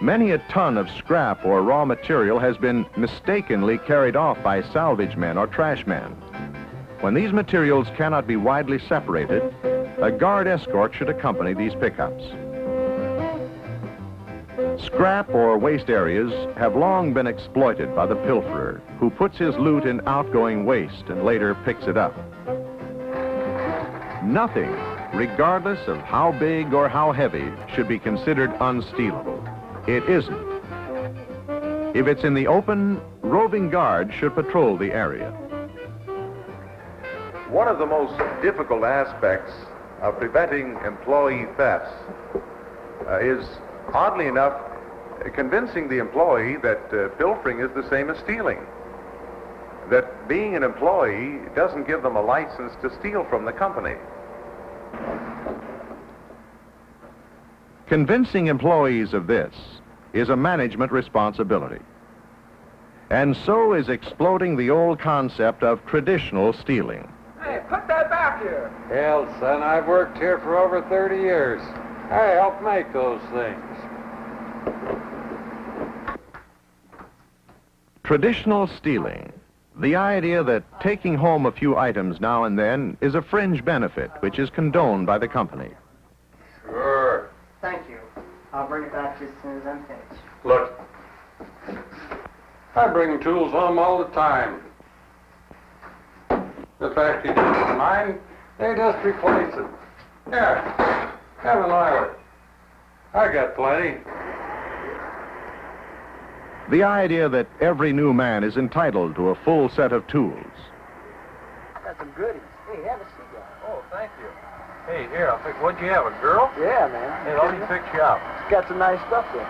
Many a ton of scrap or raw material has been mistakenly carried off by salvage men or trash men. When these materials cannot be widely separated, a guard escort should accompany these pickups. Scrap or waste areas have long been exploited by the pilferer, who puts his loot in outgoing waste and later picks it up. Nothing, regardless of how big or how heavy, should be considered unstealable. It isn't. If it's in the open, roving guards should patrol the area. One of the most difficult aspects of preventing employee thefts is, oddly enough, convincing the employee that pilfering is the same as stealing. That being an employee doesn't give them a license to steal from the company. Convincing employees of this is a management responsibility. And so is exploding the old concept of traditional stealing. Hey, put that back here. Hell, son, I've worked here for over 30 years. I helped make those things. Traditional stealing. The idea that taking home a few items now and then is a fringe benefit which is condoned by the company. Sure. Thank you. I'll bring it back just as soon as I'm finished. Look, I bring tools home all the time. The factory doesn't mind. They just replace it. Here, have an oiler. I got plenty. The idea that every new man is entitled to a full set of tools. Got some goodies. Hey, have a cigar. Oh, thank you. Hey, here, I'll pick. What'd you have, a girl? Yeah, man. Hey, let me fix you up. It's got some nice stuff there.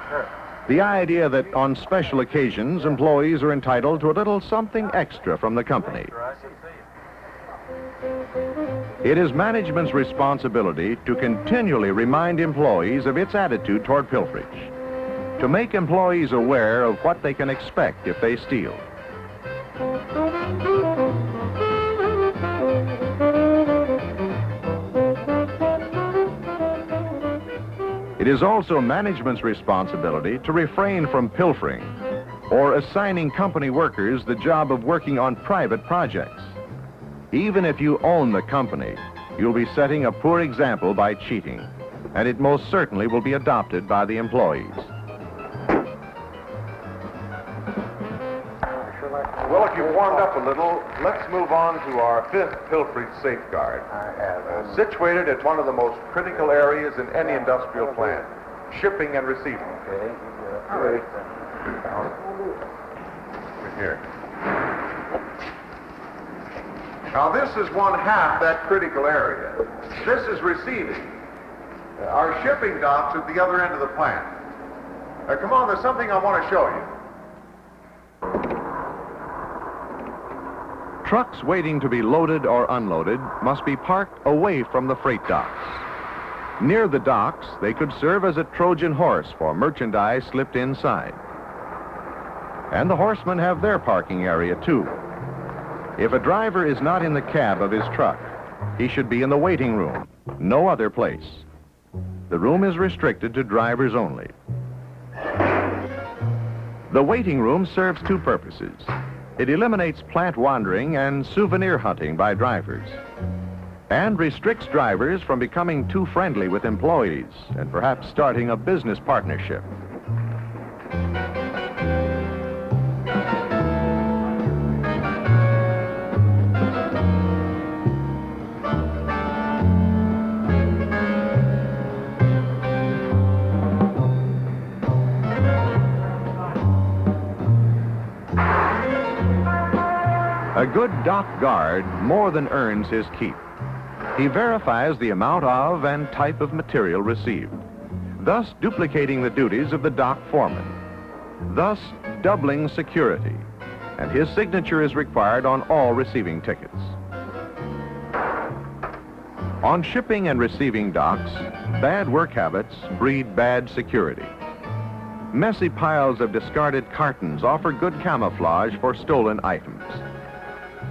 Sure. The idea that on special occasions, employees are entitled to a little something extra from the company. It is management's responsibility to continually remind employees of its attitude toward pilferage, to make employees aware of what they can expect if they steal. It is also management's responsibility to refrain from pilfering or assigning company workers the job of working on private projects. Even if you own the company, you'll be setting a poor example by cheating, and it most certainly will be adopted by the employees. Well, if you've warmed up a little, let's move on to our fifth Pilferage safeguard. Situated at one of the most critical areas in any industrial plant, shipping and receiving. Okay. All right. Here. Now, this is one half that critical area. This is receiving. Our shipping docks at the other end of the plant. Come on, there's something I want to show you. Trucks waiting to be loaded or unloaded must be parked away from the freight docks. Near the docks, they could serve as a Trojan horse for merchandise slipped inside. And the horsemen have their parking area, too. If a driver is not in the cab of his truck, he should be in the waiting room, no other place. The room is restricted to drivers only. The waiting room serves two purposes. It eliminates plant wandering and souvenir hunting by drivers, and restricts drivers from becoming too friendly with employees and perhaps starting a business partnership. A good dock guard more than earns his keep. He verifies the amount of and type of material received, thus duplicating the duties of the dock foreman, thus doubling security, and his signature is required on all receiving tickets. On shipping and receiving docks, bad work habits breed bad security. Messy piles of discarded cartons offer good camouflage for stolen items.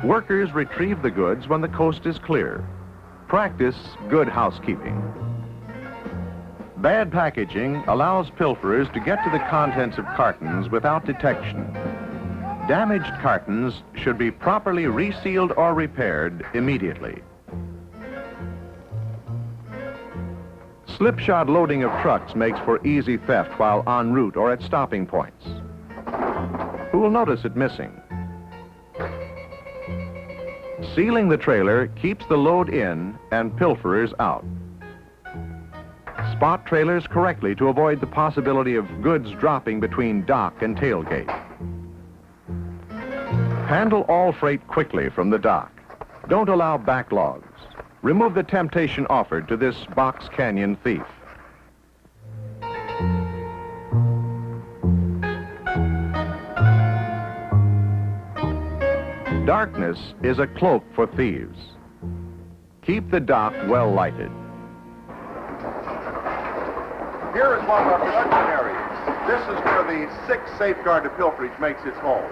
Workers retrieve the goods when the coast is clear. Practice good housekeeping. Bad packaging allows pilferers to get to the contents of cartons without detection. Damaged cartons should be properly resealed or repaired immediately. Slipshod loading of trucks makes for easy theft while en route or at stopping points. Who will notice it missing? Sealing the trailer keeps the load in and pilferers out. Spot trailers correctly to avoid the possibility of goods dropping between dock and tailgate. Handle all freight quickly from the dock. Don't allow backlogs. Remove the temptation offered to this box canyon thief. Darkness is a cloak for thieves. Keep the dock well lighted. Here is one of our production areas. This is where the sixth safeguard to pilferage makes its home.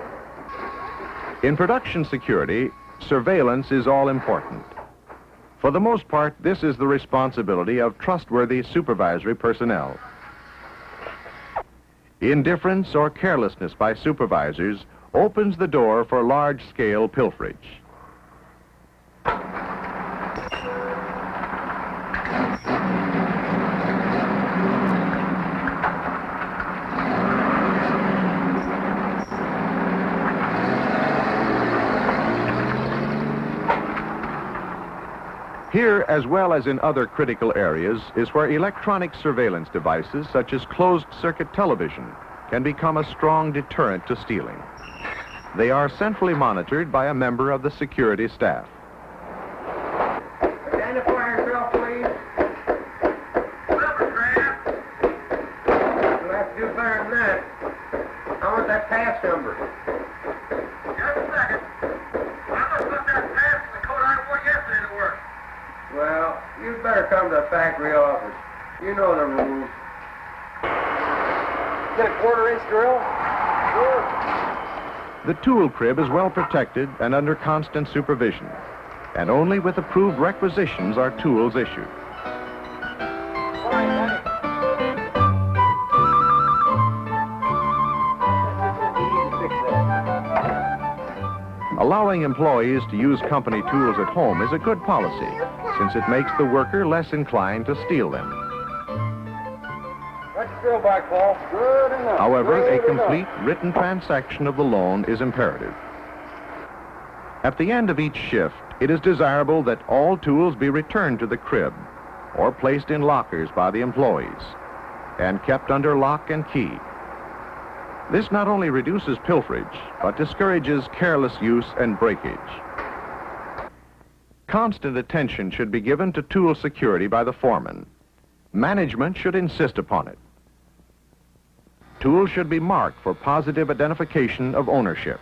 In production security, surveillance is all important. For the most part, this is the responsibility of trustworthy supervisory personnel. Indifference or carelessness by supervisors opens the door for large-scale pilferage. Here, as well as in other critical areas, is where electronic surveillance devices such as closed-circuit television can become a strong deterrent to stealing. They are centrally monitored by a member of the security staff. Identify yourself, please. Silvercraft. You'll have to do better than that. I want that pass number. Just a second. I must put that pass in the coat I wore yesterday to work. Well, you'd better come to the factory office. You know the rules. Get a quarter-inch drill? Sure. The tool crib is well protected and under constant supervision, and only with approved requisitions are tools issued. Allowing employees to use company tools at home is a good policy, since it makes the worker less inclined to steal them. What's Still back, Paul. Good enough. However, a Good enough. complete written transaction of the loan is imperative. At the end of each shift, it is desirable that all tools be returned to the crib or placed in lockers by the employees and kept under lock and key. This not only reduces pilferage, but discourages careless use and breakage. Constant attention should be given to tool security by the foreman. Management should insist upon it. Tools should be marked for positive identification of ownership.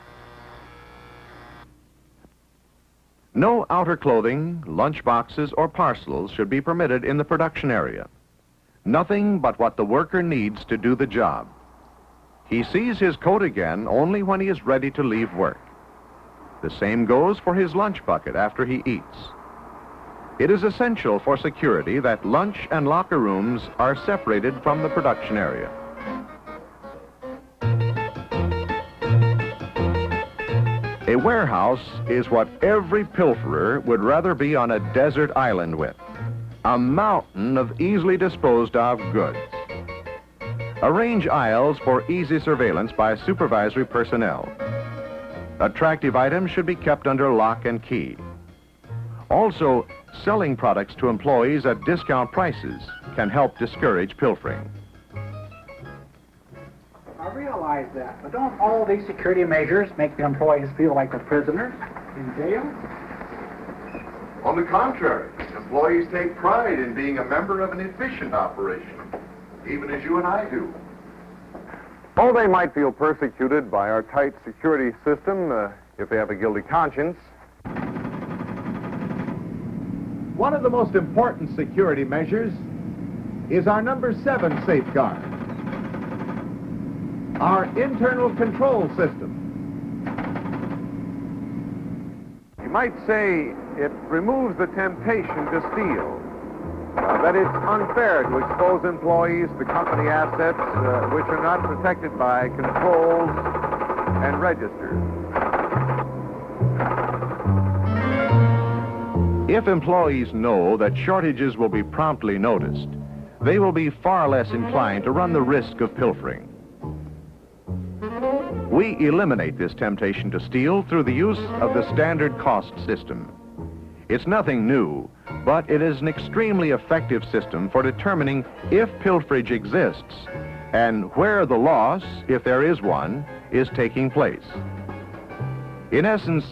No outer clothing, lunch boxes, or parcels should be permitted in the production area. Nothing but what the worker needs to do the job. He sees his coat again only when he is ready to leave work. The same goes for his lunch bucket after he eats. It is essential for security that lunch and locker rooms are separated from the production area. A warehouse is what every pilferer would rather be on a desert island with. A mountain of easily disposed of goods. Arrange aisles for easy surveillance by supervisory personnel. Attractive items should be kept under lock and key. Also, selling products to employees at discount prices can help discourage pilfering. I realize that, but don't all these security measures make the employees feel like they're prisoners in jail? On the contrary, employees take pride in being a member of an efficient operation, even as you and I do. Oh, they might feel persecuted by our tight security system if they have a guilty conscience. One of the most important security measures is our number 7 safeguard, our internal control system. You might say it removes the temptation to steal. That it's unfair to expose employees to company assets which are not protected by controls and registers. If employees know that shortages will be promptly noticed, they will be far less inclined to run the risk of pilfering. We eliminate this temptation to steal through the use of the standard cost system. It's nothing new, but it is an extremely effective system for determining if pilferage exists and where the loss, if there is one, is taking place. In essence,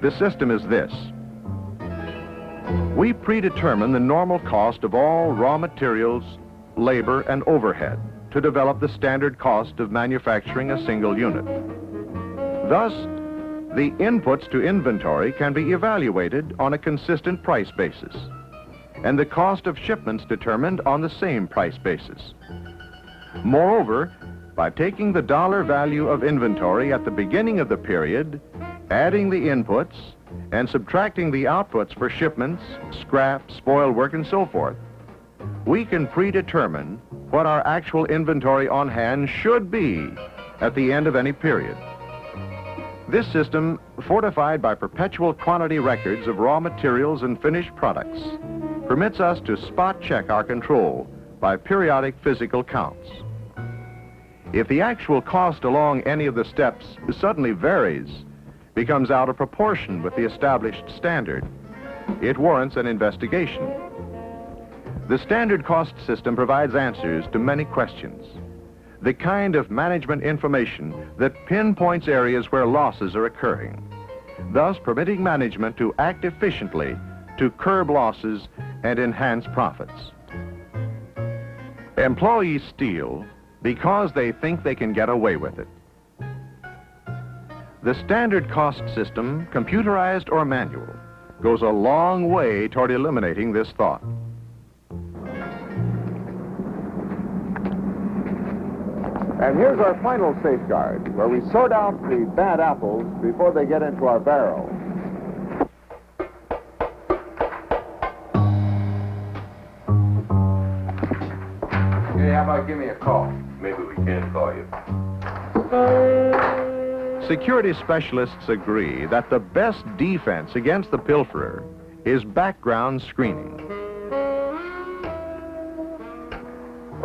the system is this. We predetermine the normal cost of all raw materials, labor, and overhead to develop the standard cost of manufacturing a single unit. Thus, the inputs to inventory can be evaluated on a consistent price basis, and the cost of shipments determined on the same price basis. Moreover, by taking the dollar value of inventory at the beginning of the period, adding the inputs, and subtracting the outputs for shipments, scrap, spoil work, and so forth, we can predetermine what our actual inventory on hand should be at the end of any period. This system, fortified by perpetual quantity records of raw materials and finished products, permits us to spot check our control by periodic physical counts. If the actual cost along any of the steps suddenly varies, becomes out of proportion with the established standard, it warrants an investigation. The standard cost system provides answers to many questions, the kind of management information that pinpoints areas where losses are occurring, thus permitting management to act efficiently to curb losses and enhance profits. Employees steal because they think they can get away with it. The standard cost system, computerized or manual, goes a long way toward eliminating this thought. And here's our final safeguard, where we sort out the bad apples before they get into our barrel. Hey, how about give me a call? Maybe we can call you. Security specialists agree that the best defense against the pilferer is background screening.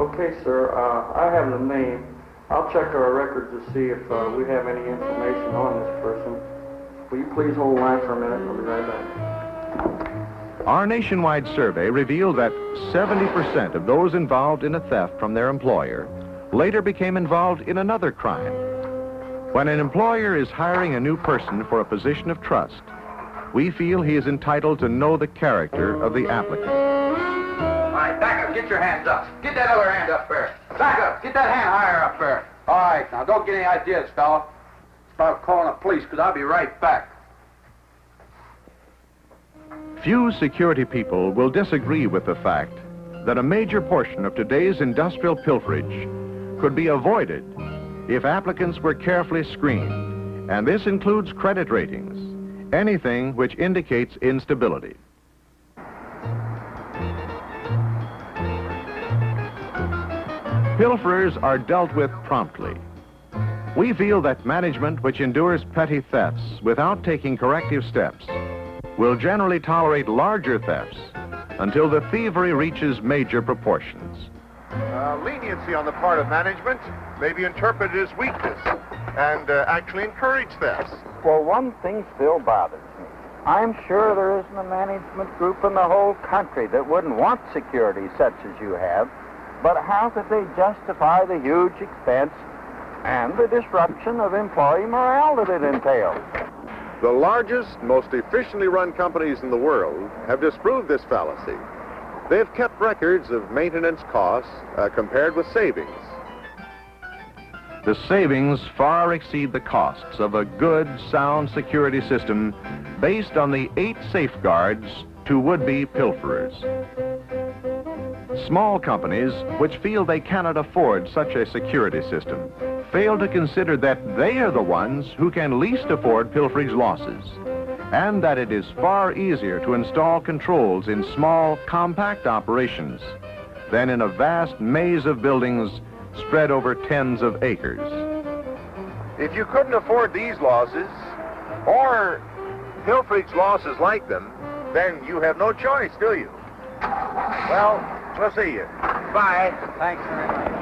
Okay, sir. I have the name. I'll check our records to see if we have any information on this person. Will you please hold the line for a minute? I'll be right back. Our nationwide survey revealed that 70% of those involved in a theft from their employer later became involved in another crime. When an employer is hiring a new person for a position of trust, we feel he is entitled to know the character of the applicant. All right, back up. Get your hands up. Get that other hand up there. Back up. Get that hand higher up there. All right, now don't get any ideas, fella. Start calling the police, because I'll be right back. Few security people will disagree with the fact that a major portion of today's industrial pilferage could be avoided if applicants were carefully screened, and this includes credit ratings, anything which indicates instability. Pilferers are dealt with promptly. We feel that management which endures petty thefts without taking corrective steps will generally tolerate larger thefts until the thievery reaches major proportions. Leniency on the part of management may be interpreted as weakness and actually encourage thefts. Well, one thing still bothers me. I'm sure there isn't a management group in the whole country that wouldn't want security such as you have, but how could they justify the huge expense and the disruption of employee morale that it entails? The largest, most efficiently run companies in the world have disproved this fallacy. They've kept records of maintenance costs compared with savings. The savings far exceed the costs of a good, sound security system based on the 8 safeguards to would-be pilferers. Small companies which feel they cannot afford such a security system fail to consider that they are the ones who can least afford pilferage losses, and that it is far easier to install controls in small, compact operations than in a vast maze of buildings spread over tens of acres. If you couldn't afford these losses, or pilferage losses like them, then you have no choice, do you? Well, we'll see you. Bye. Thanks very much.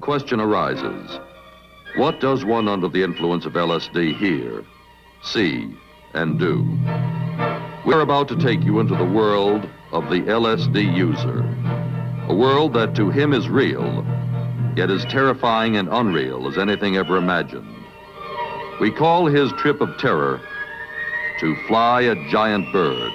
Question arises. What does one under the influence of LSD hear, see, and do? We're about to take you into the world of the LSD user, a world that to him is real, yet as terrifying and unreal as anything ever imagined. We call his trip of terror to fly a giant bird.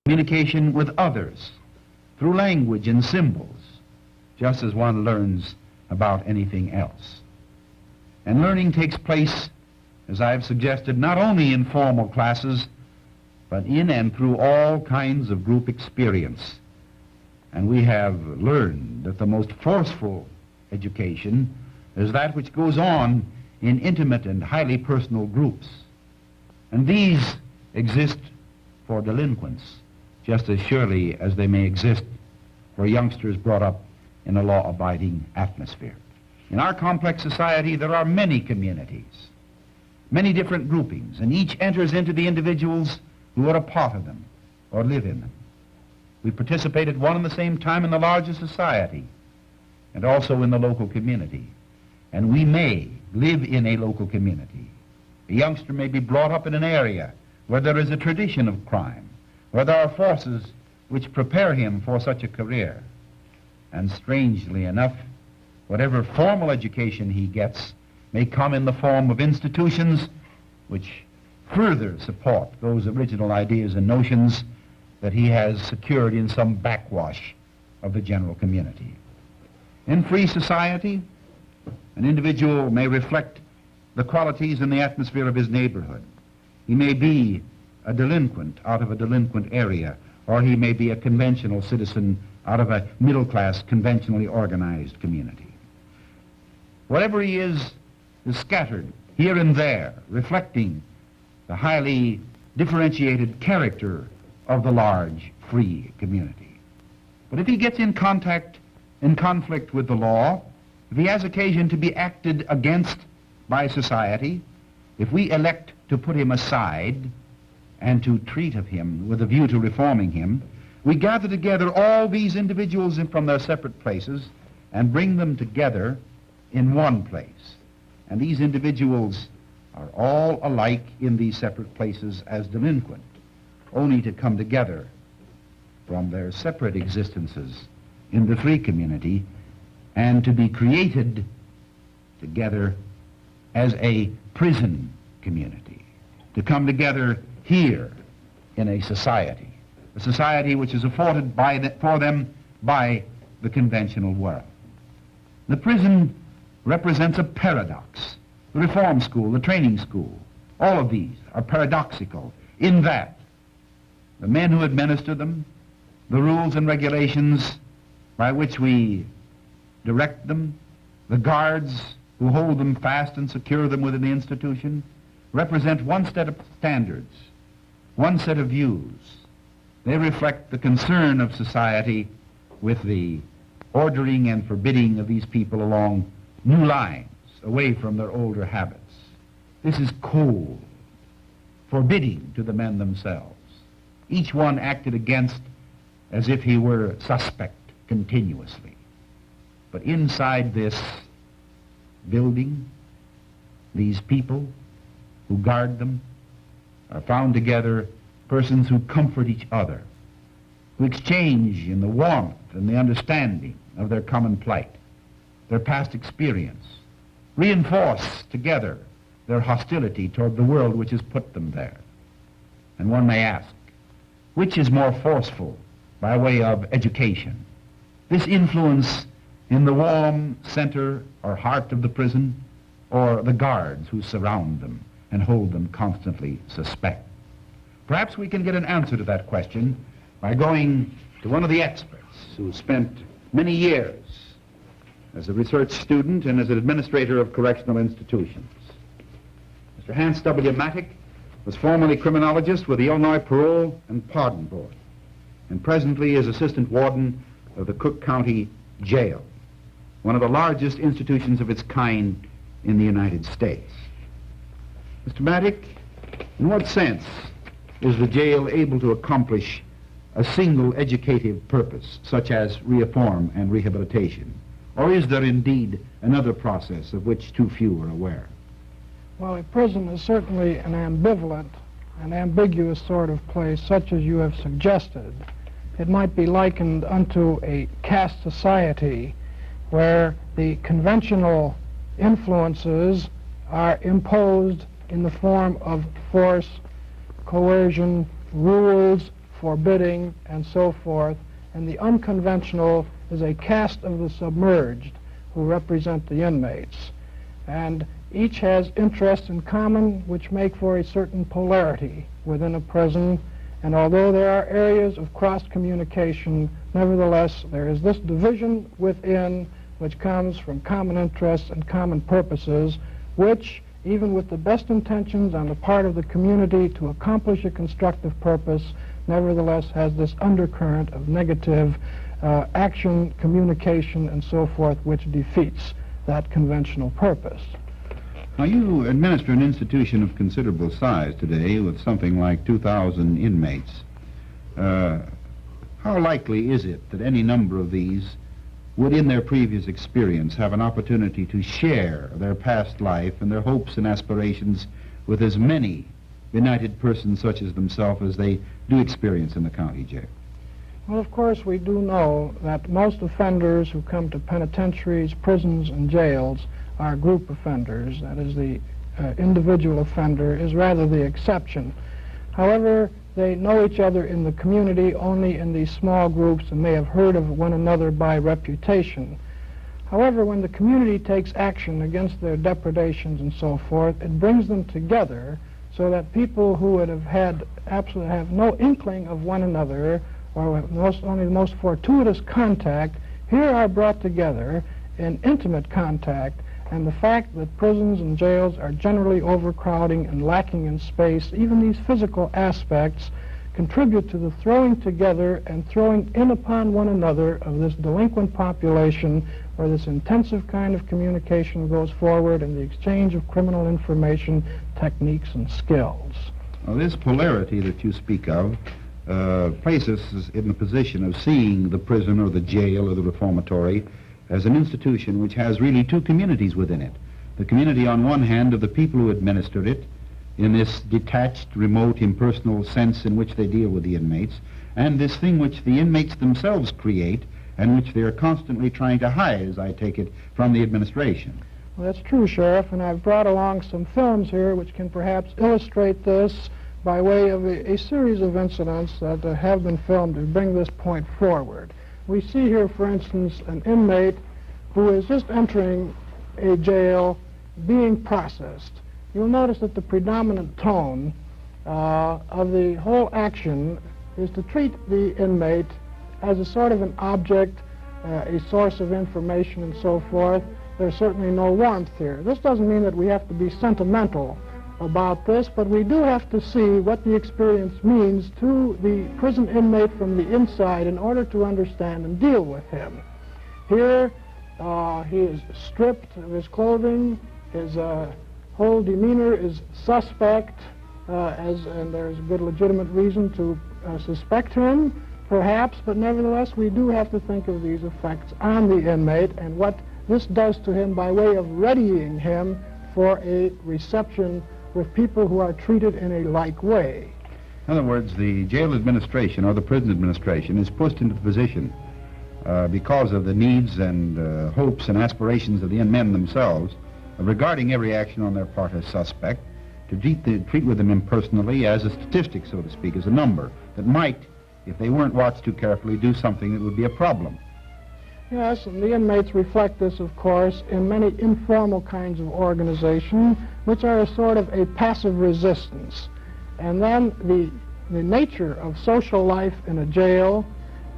communication with others through language and symbols, just as one learns about anything else. And learning takes place, as I have suggested, not only in formal classes, but in and through all kinds of group experience. And we have learned that the most forceful education is that which goes on in intimate and highly personal groups. And these exist for delinquents just as surely as they may exist for youngsters brought up in a law-abiding atmosphere. In our complex society, there are many communities, many different groupings, and each enters into the individuals who are a part of them or live in them. We participate at one and the same time in the larger society and also in the local community. And we may live in a local community. A youngster may be brought up in an area where there is a tradition of crime, where there are forces which prepare him for such a career. And strangely enough, whatever formal education he gets may come in the form of institutions which further support those original ideas and notions that he has secured in some backwash of the general community. In free society, an individual may reflect the qualities and the atmosphere of his neighborhood. He may be a delinquent out of a delinquent area, or he may be a conventional citizen out of a middle-class, conventionally organized community. Whatever he is scattered here and there, reflecting the highly differentiated character of the large, free community. But if he gets in contact, in conflict with the law, if he has occasion to be acted against by society, if we elect to put him aside and to treat of him with a view to reforming him, we gather together all these individuals from their separate places and bring them together in one place. And these individuals are all alike in these separate places as delinquent, only to come together from their separate existences in the free community and to be created together as a prison community, to come together here in a society which is afforded for them by the conventional world. The prison represents a paradox. The reform school, the training school, all of these are paradoxical in that the men who administer them, the rules and regulations by which we direct them, the guards who hold them fast and secure them within the institution, represent one set of standards, one set of views. They reflect the concern of society with the ordering and forbidding of these people along new lines, away from their older habits. This is cold, forbidding to the men themselves. Each one acted against as if he were suspect continuously. But inside this building, these people who guard them are found together persons who comfort each other, who exchange in the warmth and the understanding of their common plight, their past experience, reinforce together their hostility toward the world which has put them there. And one may ask, which is more forceful by way of education? This influence in the warm center or heart of the prison, or the guards who surround them and hold them constantly suspect? Perhaps we can get an answer to that question by going to one of the experts who spent many years as a research student and as an administrator of correctional institutions. Mr. Hans W. Mattick was formerly criminologist with the Illinois Parole and Pardon Board, and presently is assistant warden of the Cook County Jail, one of the largest institutions of its kind in the United States. Mr. Mattick, in what sense is the jail able to accomplish a single educative purpose, such as reform and rehabilitation? Or is there indeed another process of which too few are aware? Well, a prison is certainly an ambivalent and ambiguous sort of place, such as you have suggested. It might be likened unto a caste society where the conventional influences are imposed in the form of force, coercion, rules, forbidding, and so forth. And the unconventional is a caste of the submerged who represent the inmates. And each has interests in common which make for a certain polarity within a prison. And although there are areas of cross-communication, nevertheless, there is this division within which comes from common interests and common purposes, which, even with the best intentions on the part of the community to accomplish a constructive purpose, nevertheless has this undercurrent of negative action, communication, and so forth, which defeats that conventional purpose. Now, you administer an institution of considerable size today with something like 2,000 inmates. How likely is it that any number of these would, in their previous experience, have an opportunity to share their past life and their hopes and aspirations with as many benighted persons such as themselves as they do experience in the county jail? Well, of course, we do know that most offenders who come to penitentiaries, prisons, and jails are group offenders. That is, the individual offender is rather the exception. However, they know each other in the community only in these small groups and may have heard of one another by reputation. However, when the community takes action against their depredations and so forth, it brings them together so that people who would have had absolutely have no inkling of one another or only the most fortuitous contact here are brought together in intimate contact. And the fact that prisons and jails are generally overcrowding and lacking in space, even these physical aspects, contribute to the throwing together and throwing in upon one another of this delinquent population, where this intensive kind of communication goes forward and the exchange of criminal information, techniques, and skills. Now, this polarity that you speak of places us in the position of seeing the prison or the jail or the reformatory as an institution which has really two communities within it. The community on one hand of the people who administered it in this detached, remote, impersonal sense in which they deal with the inmates, and this thing which the inmates themselves create and which they are constantly trying to hide, as I take it, from the administration. Well, that's true, Sheriff, and I've brought along some films here which can perhaps illustrate this by way of a series of incidents that have been filmed to bring this point forward. We see here, for instance, an inmate who is just entering a jail being processed. You'll notice that the predominant tone of the whole action is to treat the inmate as a sort of an object, a source of information, and so forth. There's certainly no warmth here. This doesn't mean that we have to be sentimental about this, but we do have to see what the experience means to the prison inmate from the inside in order to understand and deal with him. Here, he is stripped of his clothing, his whole demeanor is suspect, and there's good legitimate reason to suspect him, perhaps, but nevertheless we do have to think of these effects on the inmate and what this does to him by way of readying him for a reception with people who are treated in a like way. In other words, the jail administration or the prison administration is pushed into the position because of the needs and hopes and aspirations of the men themselves, regarding every action on their part as suspect, to treat with them impersonally as a statistic, so to speak, as a number that might, if they weren't watched too carefully, do something that would be a problem. Yes, and the inmates reflect this, of course, in many informal kinds of organization, which are a sort of a passive resistance. And then the nature of social life in a jail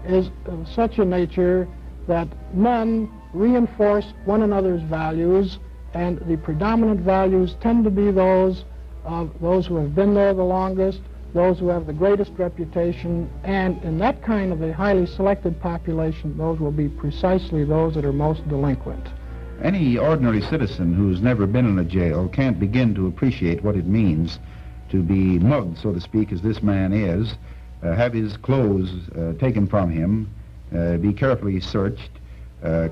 is of such a nature that men reinforce one another's values, and the predominant values tend to be those of those who have been there the longest, those who have the greatest reputation, and in that kind of a highly selected population, those will be precisely those that are most delinquent. Any ordinary citizen who's never been in a jail can't begin to appreciate what it means to be mugged, so to speak, as this man is, have his clothes taken from him, be carefully searched,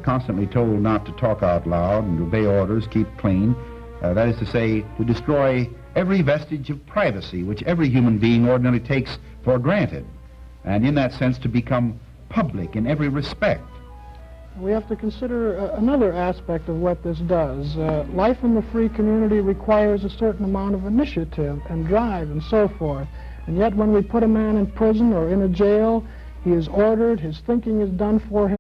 constantly told not to talk out loud and obey orders, keep clean. That is to say, to destroy every vestige of privacy which every human being ordinarily takes for granted, and in that sense to become public in every respect. We have to consider another aspect of what this does. Life in the free community requires a certain amount of initiative and drive and so forth. And yet when we put a man in prison or in a jail, he is ordered, his thinking is done for him.